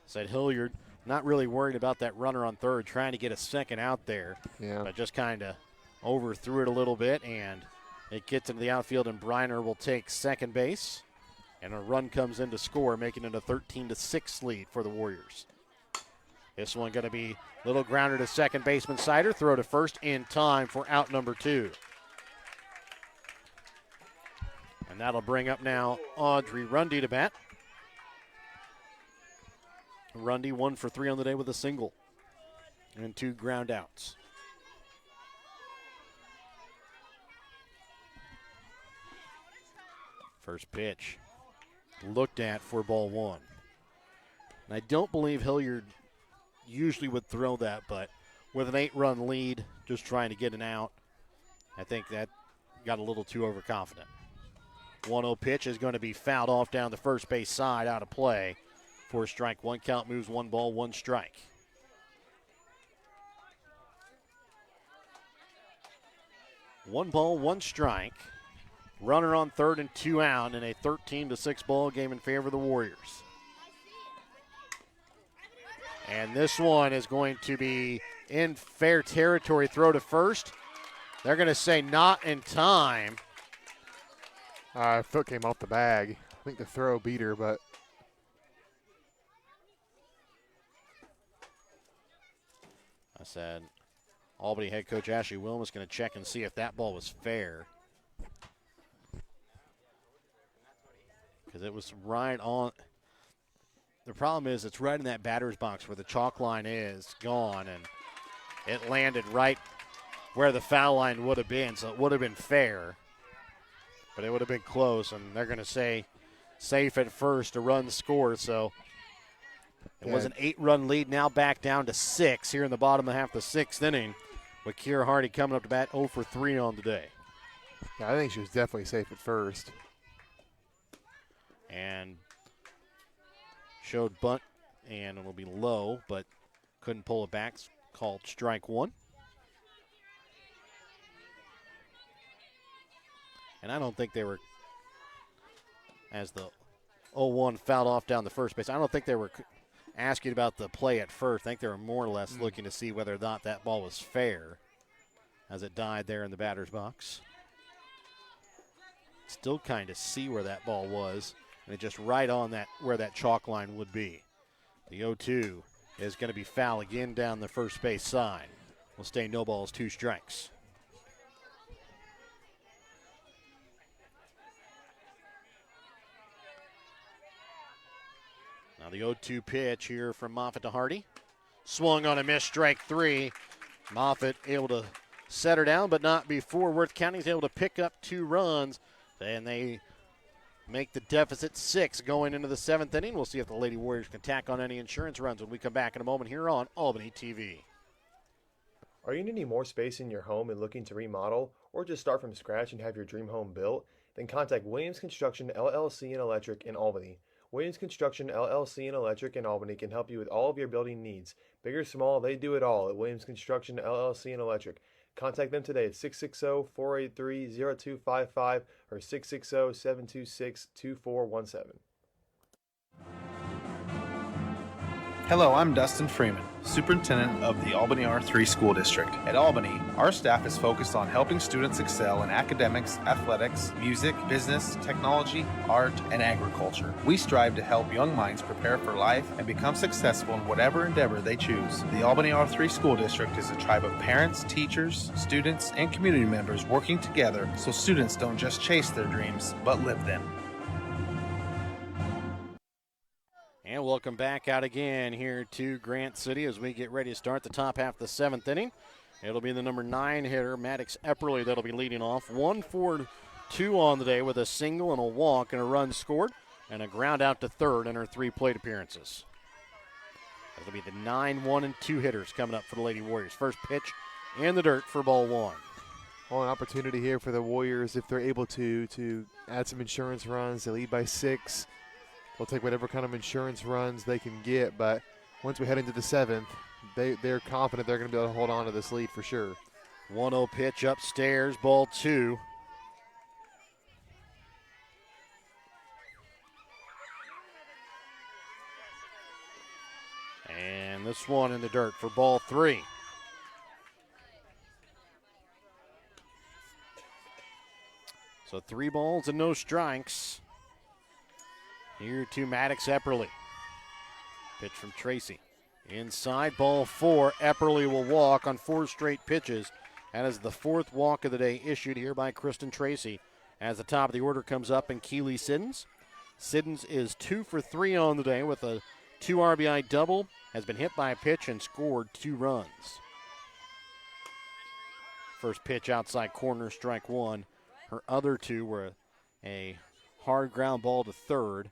Said Hilliard not really worried about that runner on third, trying to get a second out there. Yeah. But just kind of overthrew it a little bit, and it gets into the outfield, and Briner will take second base. And a run comes in to score, making it a 13-6 lead for the Warriors. This one going to be little grounder to second baseman Sider. Throw to first in time for out number 2. And that'll bring up now Audrey Rundy to bat. Rundy 1 for 3 on the day with a single and 2 ground outs. First pitch looked at for ball 1. And I don't believe Hilliard usually would throw that, but with an 8-run lead, just trying to get an out, I think that got a little too overconfident. 1-0 pitch is going to be fouled off down the first base side, out of play for strike 1. Count moves 1 ball, 1 strike. One ball, 1 strike. Runner on third and 2 out in a 13-6 ball game in favor of the Warriors. And this one is going to be in fair territory. Throw to first. They're going to say not in time. Foot came off the bag. I think the throw beat her, but I said Albany head coach Ashley Wilm is going to check and see if that ball was fair. Because it was right on. The problem is it's right in that batter's box where the chalk line is gone, and it landed right where the foul line would have been, so it would have been fair. But it would have been close, and they're going to say safe at first, a run score. So it was an 8-run lead, now back down to 6 here in the bottom half of the 6th inning, with Kiera Hardy coming up to bat 0 for 3 on the day. Yeah, I think she was definitely safe at first. And showed bunt, and it'll be low, but couldn't pull it back. It's called strike one. And I don't think they were, as the 0-1 fouled off down the first base, I don't think they were asking about the play at first. I think they were more or less looking to see whether or not that ball was fair as it died there in the batter's box. Still kind of see where that ball was, and it just right on that where that chalk line would be. The 0-2 is going to be foul again down the first base side. Will stay no balls, 2 strikes. Now the 0-2 pitch here from Moffitt to Hardy. Swung on a miss, strike 3. Moffitt able to set her down, but not before Worth County's able to pick up 2 runs. And they make the deficit 6 going into the 7th inning. We'll see if the Lady Warriors can tack on any insurance runs when we come back in a moment here on Albany TV. Are you needing more space in your home and looking to remodel, or just start from scratch and have your dream home built? Then contact Williams Construction LLC and Electric in Albany. Williams Construction LLC and Electric in Albany can help you with all of your building needs. Big or small, they do it all at Williams Construction LLC and Electric. Contact them today at 660-483-0255 or 660-726-2417. Hello, I'm Dustin Freeman, Superintendent of the Albany R3 School District. At Albany, our staff is focused on helping students excel in academics, athletics, music, business, technology, art, and agriculture. We strive to help young minds prepare for life and become successful in whatever endeavor they choose. The Albany R3 School District is a tribe of parents, teachers, students, and community members working together so students don't just chase their dreams, but live them. And welcome back out again here to Grant City as we get ready to start the top half of the 7th inning. It'll be the number 9 hitter, Maddox Epperly, that'll be leading off. 1 for 2 on the day with a single and a walk and a run scored and a ground out to third in her 3 plate appearances. That'll be the 9, 1, and 2 hitters coming up for the Lady Warriors. First pitch in the dirt for ball 1. Well, an opportunity here for the Warriors if they're able to add some insurance runs. They lead by 6. They'll take whatever kind of insurance runs they can get, but once we head into the 7th, they're confident they're going to be able to hold on to this lead for sure. 1-0 pitch upstairs, ball 2. And this one in the dirt for ball 3. So 3 balls and no strikes. Here to Maddox Epperly. Pitch from Tracy. Inside, ball 4. Epperly will walk on 4 straight pitches. That is the 4th walk of the day issued here by Kristen Tracy. As the top of the order comes up in Keely Siddons. Siddons is 2 for 3 on the day with a 2 RBI double. Has been hit by a pitch and scored 2 runs. First pitch outside corner, strike 1. Her other 2 were a hard ground ball to third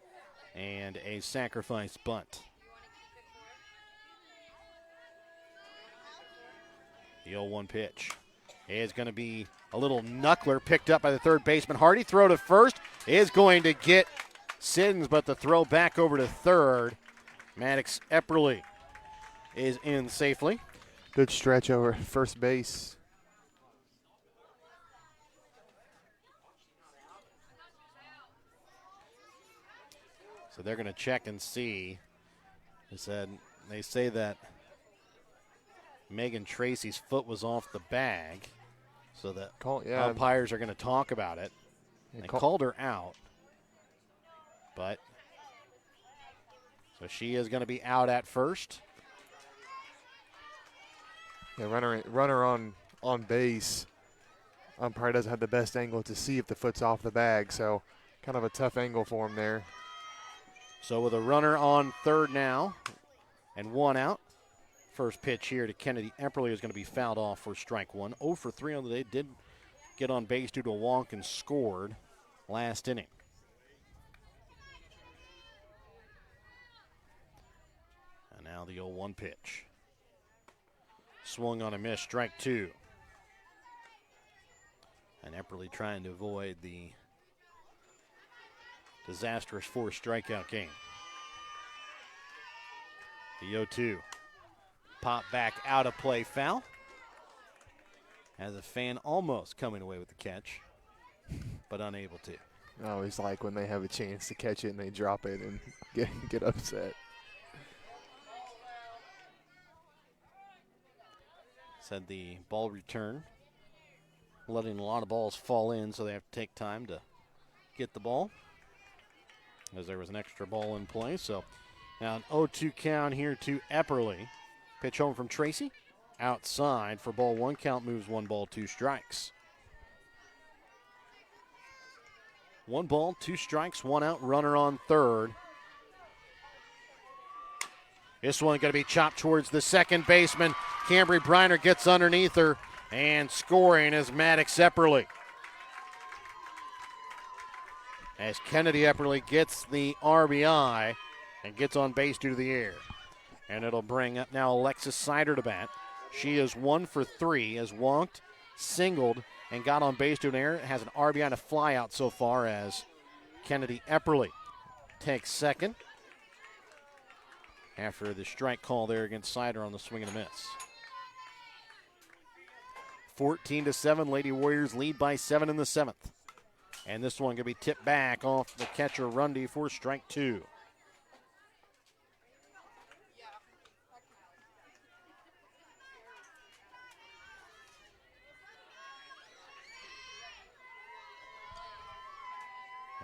and a sacrifice bunt. The 0-1 pitch is going to be a little knuckler picked up by the third baseman. Hardy, throw to first, is going to get Siddons, but the throw back over to third. Maddox Epperly is in safely. Good stretch over first base. So they're going to check and see. They say that Megan Tracy's foot was off the bag, so the umpires are going to talk about it. They called her out, but so she is going to be out at first. Yeah, runner on base. Umpire doesn't have the best angle to see if the foot's off the bag, so kind of a tough angle for him there. So with a runner on third now and 1 out, first pitch here to Kennedy Epperly is going to be fouled off for strike 1. 0 for 3 on the day. Did get on base due to a walk and scored last inning. Now the 0-1 pitch. Swung on a miss, strike 2. And Epperly trying to avoid the disastrous 4 strikeout game. The 0-2. Pop back out of play, foul. As a fan almost coming away with the catch, but unable to. I always like when they have a chance to catch it and they drop it and get upset. Said the ball return, letting a lot of balls fall in, so they have to take time to get the ball, as there was an extra ball in play. So now an 0-2 count here to Epperly. Pitch home from Tracy. Outside for ball 1. Count moves 1 ball, 2 strikes. 1 ball, 2 strikes, 1 out, runner on third. This one going to be chopped towards the second baseman. Cambry Briner gets underneath her, and scoring is Maddox Epperly. As Kennedy Epperly gets the RBI and gets on base due to the air. And it'll bring up now Alexis Sider to bat. She is 1 for 3, has walked, singled, and got on base to an error. Has an RBI and a flyout so far as Kennedy Epperly takes second after the strike call there against Sider on the swing and a miss. 14-7, Lady Warriors lead by 7 in the 7th. And this one going to be tipped back off the catcher Rundy for strike 2.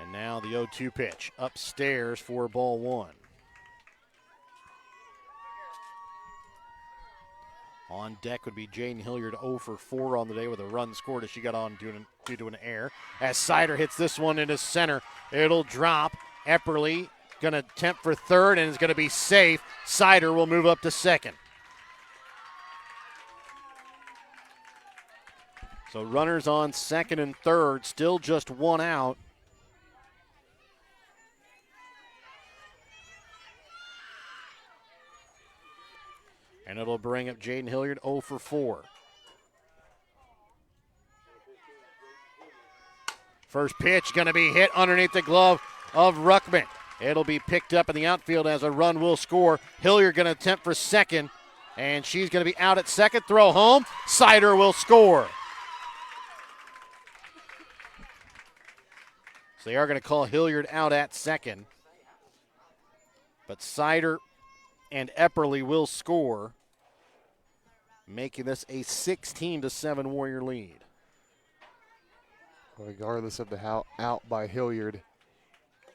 And now the 0-2 pitch upstairs for ball 1. On deck would be Jaden Hilliard, 0 for 4 on the day with a run scored as she got on due to an error. As Sider hits this one into center, it'll drop. Epperly going to attempt for third and is going to be safe. Sider will move up to second. So runners on second and third, still just 1 out. And it'll bring up Jaden Hilliard, 0 for 4. First pitch going to be hit underneath the glove of Ruckman. It'll be picked up in the outfield as a run will score. Hilliard going to attempt for second, and she's going to be out at second. Throw home. Sider will score. So they are going to call Hilliard out at second. But Sider and Epperly will score, making this a 16-7 Warrior lead. Regardless of the out by Hilliard,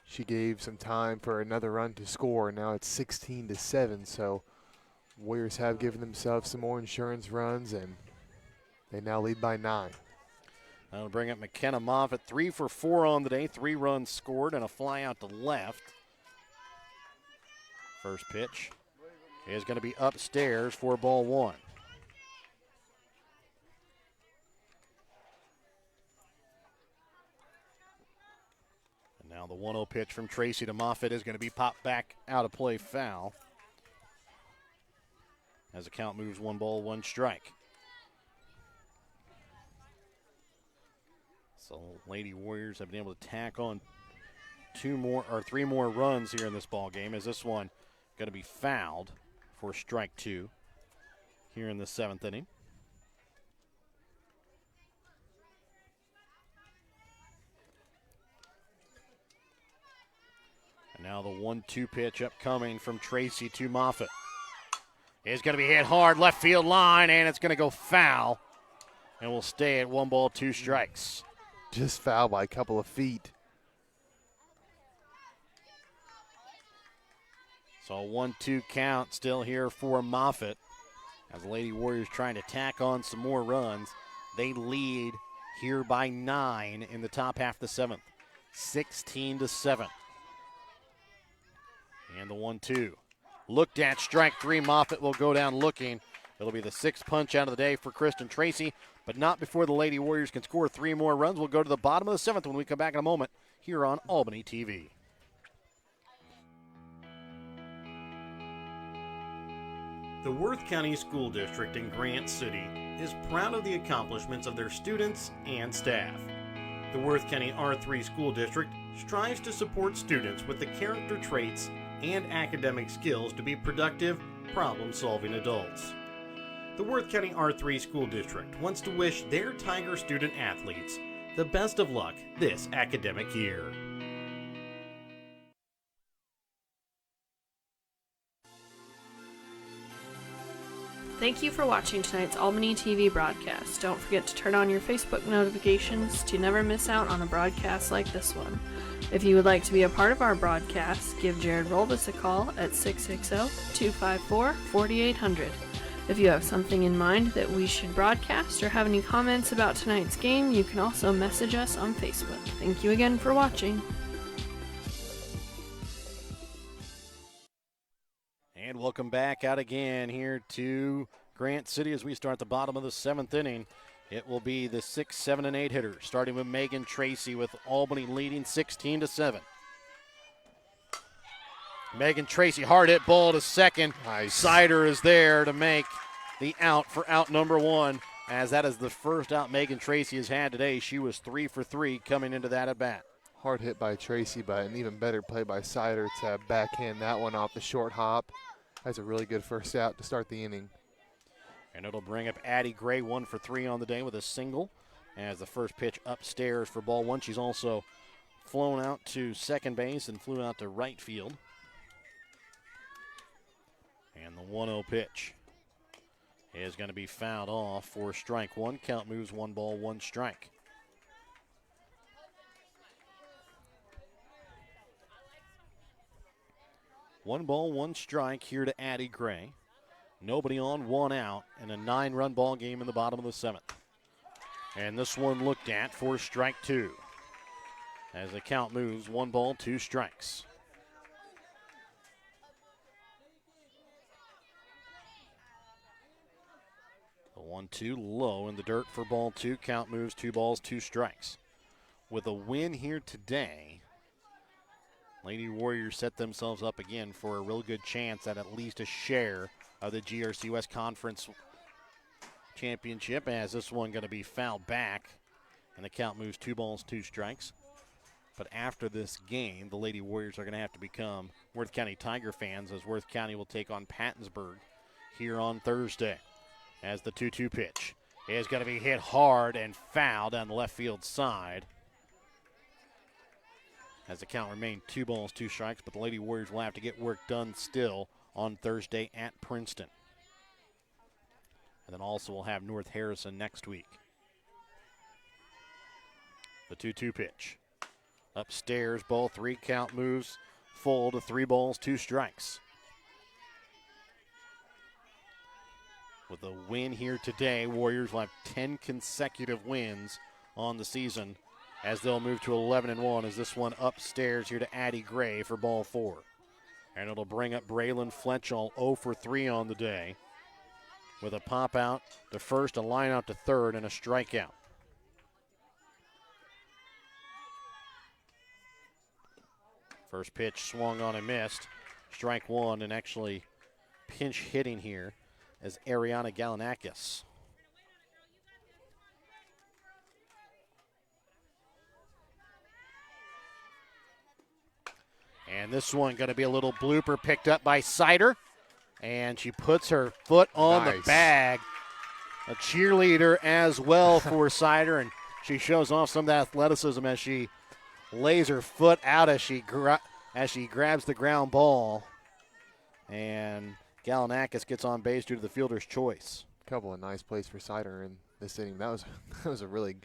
she gave some time for another run to score. Now it's 16-7, so Warriors have given themselves some more insurance runs, and they now lead by 9. That'll bring up McKenna Moffitt, 3 for 4 on the day, 3 runs scored, and a fly out to left. First pitch is going to be upstairs for ball 1. And now the 1-0 pitch from Tracy to Moffitt is going to be popped back out of play, foul. As the count moves 1 ball, 1 strike. So Lady Warriors have been able to tack on 3 more runs here in this ball game, as this one going to be fouled for strike 2 here in the 7th inning. And now the 1-2 pitch upcoming from Tracy to Moffitt. It's going to be hit hard left field line, and it's going to go foul. And we'll stay at 1 ball, 2 strikes. Just foul by a couple of feet. So a 1-2 count still here for Moffitt. As the Lady Warriors trying to tack on some more runs. They lead here by 9 in the top half of the 7th. 16-7. And the 1-2. Looked at, strike 3. Moffitt will go down looking. It'll be the 6th punch out of the day for Kristen Tracy, but not before the Lady Warriors can score 3 more runs. We'll go to the bottom of the 7th when we come back in a moment here on Albany TV. The Worth County School District in Grant City is proud of the accomplishments of their students and staff. The Worth County R3 School District strives to support students with the character traits and academic skills to be productive, problem-solving adults. The Worth County R3 School District wants to wish their Tiger student athletes the best of luck this academic year. Thank you for watching tonight's Albany TV broadcast. Don't forget to turn on your Facebook notifications to never miss out on a broadcast like this one. If you would like to be a part of our broadcast, give Jared Rolbus a call at 660-254-4800. If you have something in mind that we should broadcast or have any comments about tonight's game, you can also message us on Facebook. Thank you again for watching. And welcome back out again here to Grant City as we start the bottom of the 7th inning. It will be the 6, 7, and 8 hitters, starting with Megan Tracy with Albany leading 16-7. Megan Tracy, hard hit ball to second. Nice. Sider is there to make the out for out number 1, as that is the first out Megan Tracy has had today. She was 3 for 3 coming into that at bat. Hard hit by Tracy, but an even better play by Sider to backhand that one off the short hop. That's a really good first out to start the inning. And it'll bring up Addie Gray, 1 for 3 on the day with a single. As the first pitch upstairs for ball 1. She's also flown out to second base and flew out to right field. And the 1-0 pitch is going to be fouled off for strike 1. Count moves 1 ball, 1 strike. One ball, 1 strike here to Addie Gray. Nobody on, 1 out, and a 9-run ball game in the bottom of the 7th. And this one looked at for strike 2. As the count moves, 1 ball, 2 strikes. The 1-2 low in the dirt for ball 2. Count moves 2 balls, 2 strikes. With a win here today, Lady Warriors set themselves up again for a real good chance at least a share of the GRC West Conference Championship, as this one going to be fouled back, and the count moves 2 balls, 2 strikes. But after this game, the Lady Warriors are going to have to become Worth County Tiger fans, as Worth County will take on Pattonsburg here on Thursday. As the 2-2 pitch is going to be hit hard and foul down the left field side. As the count remained 2 balls, 2 strikes, but the Lady Warriors will have to get work done still on Thursday at Princeton. And then also we'll have North Harrison next week. The 2-2 pitch. Upstairs, ball 3, count moves full to 3 balls, 2 strikes. With a win here today, Warriors will have 10 consecutive wins on the season, as they'll move to 11-1 as this one upstairs here to Addie Gray for ball 4. And it'll bring up Braylon Fletchall 0 for 3 on the day with a pop out to first, a line out to third, and a strikeout. First pitch swung on and missed. Strike 1, and actually pinch hitting here as Ariana Galanakis. And this one going to be a little blooper picked up by Sider. And she puts her foot on the bag. A cheerleader as well for Sider. And she shows off some of that athleticism as she lays her foot out as she grabs the ground ball. And Galanakis gets on base due to the fielder's choice. A couple of nice plays for Sider in this inning. That was a really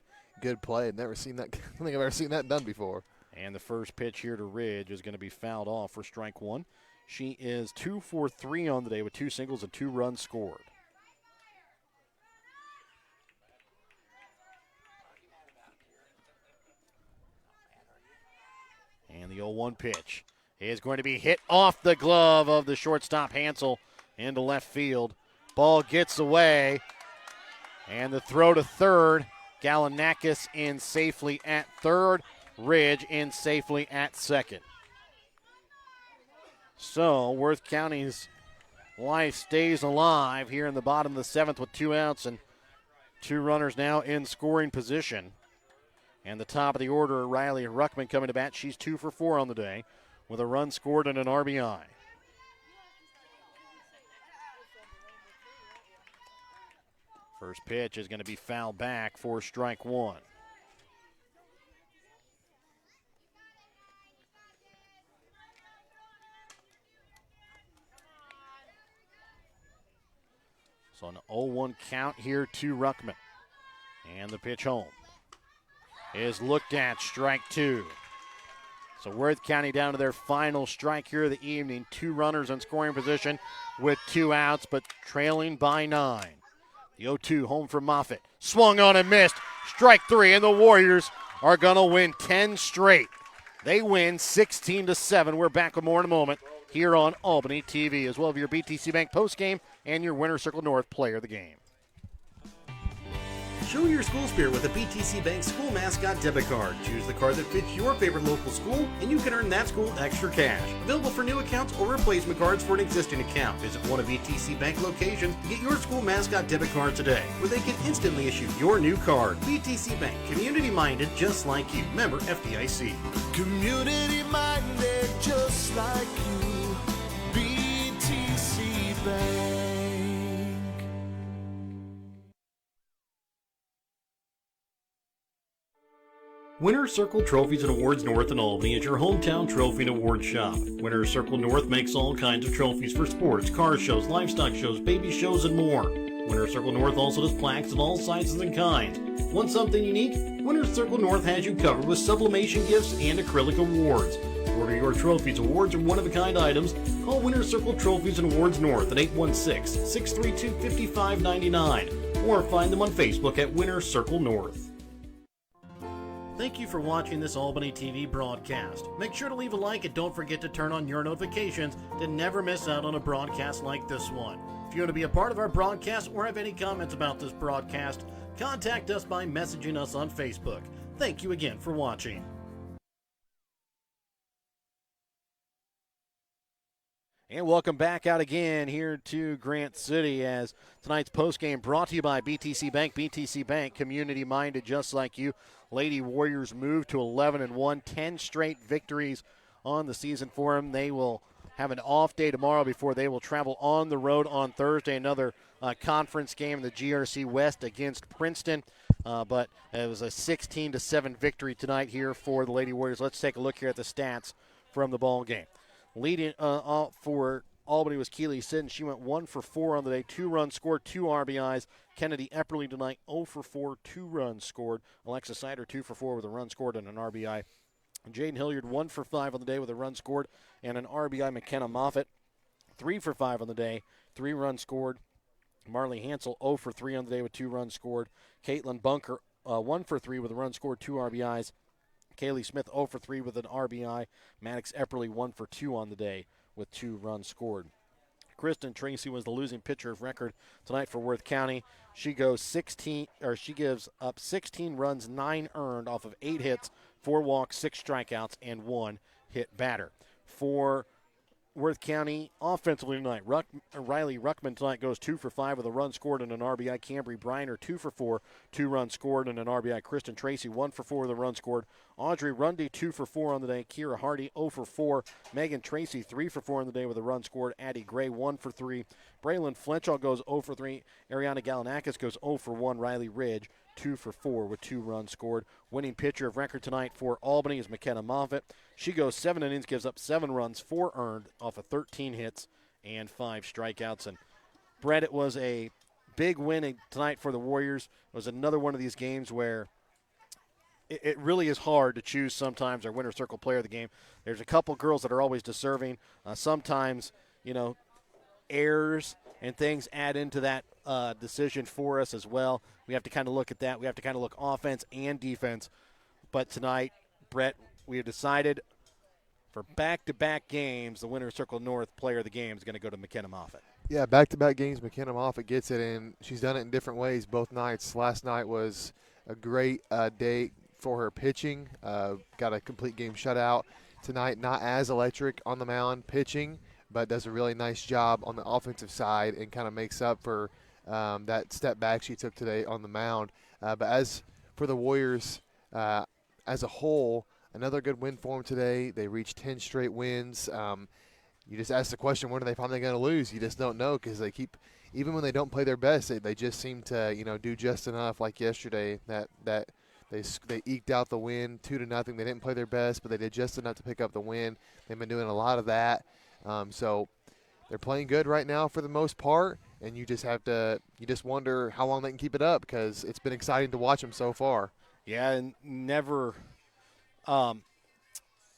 good play. I've never seen that. I don't think I've ever seen that done before. And the first pitch here to Ridge is going to be fouled off for strike 1. She is 2 for 3 on the day with 2 singles and 2 runs scored. And the 0-1 pitch is going to be hit off the glove of the shortstop Hansel into left field. Ball gets away. And the throw to third. Galanakis in safely at third. Ridge in safely at second. So Worth County's life stays alive here in the bottom of the 7th with 2 outs and 2 runners now in scoring position. And the top of the order, Riley Ruckman coming to bat. She's 2 for 4 on the day with a run scored and an RBI. First pitch is going to be fouled back for strike 1. So an 0-1 count here to Ruckman. And the pitch home is looked at, strike 2. So Worth County down to their final strike here of the evening. 2 runners in scoring position with 2 outs, but trailing by 9. The 0-2 home for Moffitt. Swung on and missed. Strike 3, and the Warriors are going to win 10 straight. They win 16-7. We're back with more in a moment here on Albany TV, as well as your BTC Bank postgame and your Winter Circle North player of the game. Show your school spirit with a BTC Bank school mascot debit card. Choose the card that fits your favorite local school, and you can earn that school extra cash. Available for new accounts or replacement cards for an existing account. Visit one of BTC Bank locations to get your school mascot debit card today, where they can instantly issue your new card. BTC Bank, community-minded just like you. Member FDIC. Community-minded just like you. BTC Bank. Winter Circle Trophies and Awards North in Albany is your hometown trophy and award shop. Winter Circle North makes all kinds of trophies for sports, car shows, livestock shows, baby shows, and more. Winter Circle North also does plaques of all sizes and kinds. Want something unique? Winter Circle North has you covered with sublimation gifts and acrylic awards. To order your trophies, awards, or one-of-a-kind items, call Winter Circle Trophies and Awards North at 816-632-5599 or find them on Facebook at Winter Circle North. Thank you for watching this Albany TV broadcast. Make sure to leave a like and don't forget to turn on your notifications to never miss out on a broadcast like this one. If you want to be a part of our broadcast or have any comments about this broadcast, contact us by messaging us on Facebook. Thank you again for watching. And welcome back out again here to Grant City as tonight's postgame brought to you by BTC Bank. BTC Bank, community-minded just like you. Lady Warriors move to 11-1, 10 straight victories on the season for them. They will have an off day tomorrow before they will travel on the road on Thursday. Another conference game in the GRC West against Princeton. But it was a 16-7 victory tonight here for the Lady Warriors. Let's take a look here at the stats from the ball game. Leading for Albany was Keely Sidden. She went 1 for 4 on the day, 2 runs scored, 2 RBIs. Kennedy Epperly tonight 0 for 4, 2 runs scored. Alexa Sider 2 for 4 with a run scored and an RBI. Jaden Hilliard 1 for 5 on the day with a run scored and an RBI. McKenna Moffitt 3 for 5 on the day, 3 runs scored. Marley Hansel 0 for 3 on the day with 2 runs scored. Caitlin Bunker 1 for 3 with a run scored, 2 RBIs. Kaylee Smith 0 for 3 with an RBI. Maddox Epperly 1 for 2 on the day with 2 runs scored. Kristen Tracy was the losing pitcher of record tonight for Worth County. She gives up 16 runs, 9 earned off of 8 hits, 4 walks, 6 strikeouts, and 1 hit batter. For Worth County offensively tonight, Riley Ruckman tonight goes 2 for 5 with a run scored and an RBI. Cambry Briner 2 for 4, 2 runs scored and an RBI. Kristen Tracy 1 for 4 with a run scored. Audrey Rundy 2 for 4 on the day. Kira Hardy 0 for 4. Megan Tracy 3 for 4 on the day with a run scored. Addie Gray 1 for 3. Braylon Fletchall goes 0 for 3. Ariana Galanakis goes 0 for 1. Riley Ridge 2 for 4 with 2 runs scored. Winning pitcher of record tonight for Albany is McKenna Moffitt. She goes 7 innings, gives up 7 runs, 4 earned off of 13 hits and 5 strikeouts. And Brett, it was a big win tonight for the Warriors. It was another one of these games where it really is hard to choose sometimes our Winter Circle player of the game. There's a couple girls that are always deserving. Sometimes, errors and things add into that decision for us as well. We have to kind of look at that. We have to kind of look offense and defense. But tonight, Brett, we have decided for back-to-back games, the Winter Circle North player of the game is going to go to McKenna Moffitt. Yeah, back-to-back games, McKenna Moffitt gets it, and she's done it in different ways both nights. Last night was a great day for her pitching. Got a complete game shutout. Tonight, not as electric on the mound pitching, but does a really nice job on the offensive side and kind of makes up for that step back she took today on the mound. But as for the Warriors as a whole, another good win for them today. They reached 10 straight wins. You just ask the question, when are they finally going to lose? You just don't know, because they keep, even when they don't play their best, they just seem to, do just enough. Like yesterday, that they eked out the win 2-0. They didn't play their best, but they did just enough to pick up the win. They've been doing a lot of that. So they're playing good right now for the most part, and you just wonder how long they can keep it up, because it's been exciting to watch them so far. Yeah, and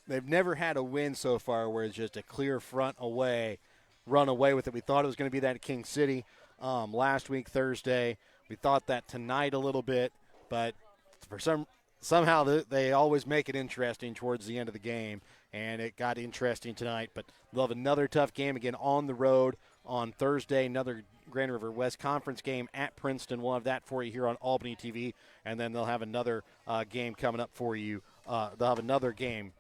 they've never had a win so far where it's just a clear run away with it. We thought it was going to be that at King City last week, Thursday. We thought that tonight a little bit, but somehow they always make it interesting towards the end of the game, and it got interesting tonight. But they'll have another tough game again on the road on Thursday, another Grand River West Conference game at Princeton. We'll have that for you here on Albany TV, and then they'll have another game coming up for you. They'll have another game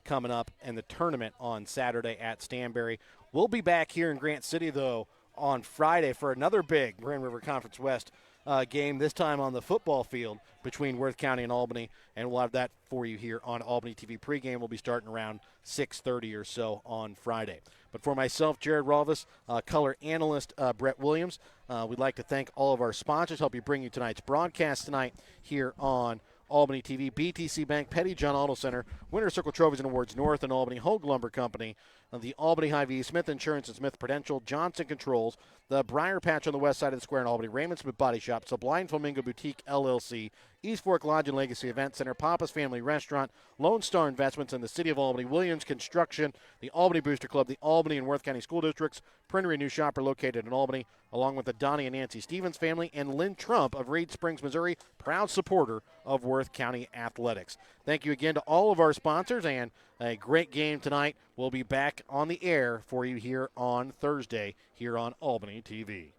coming up in the tournament on Saturday at Stanberry. We'll be back here in Grant City, though, on Friday for another big Grand River Conference West game, this time on the football field between Worth County and Albany, and we'll have that for you here on Albany TV pregame. We'll be starting around 6:30 or so on Friday. But for myself, Jared Rolvis, color analyst Brett Williams, we'd like to thank all of our sponsors, help you bring you tonight's broadcast tonight here on Albany TV, BTC Bank, Petty John Auto Center, Winter Circle Trophies and Awards North and Albany, Hogue Lumber Company, the Albany Hy-Vee, Smith Insurance and Smith Prudential, Johnson Controls, the Briar Patch on the west side of the square in Albany, Raymond Smith Body Shop, Sublime Flamingo Boutique LLC, East Fork Lodge and Legacy Event Center, Papa's Family Restaurant, Lone Star Investments in the City of Albany, Williams Construction, the Albany Booster Club, the Albany and Worth County School Districts, Printer and New Shopper located in Albany, along with the Donnie and Nancy Stevens family, and Lynn Trump of Reed Springs, Missouri, proud supporter of Worth County Athletics. Thank you again to all of our sponsors, and a great game tonight. We'll be back on the air for you here on Thursday here on Albany TV.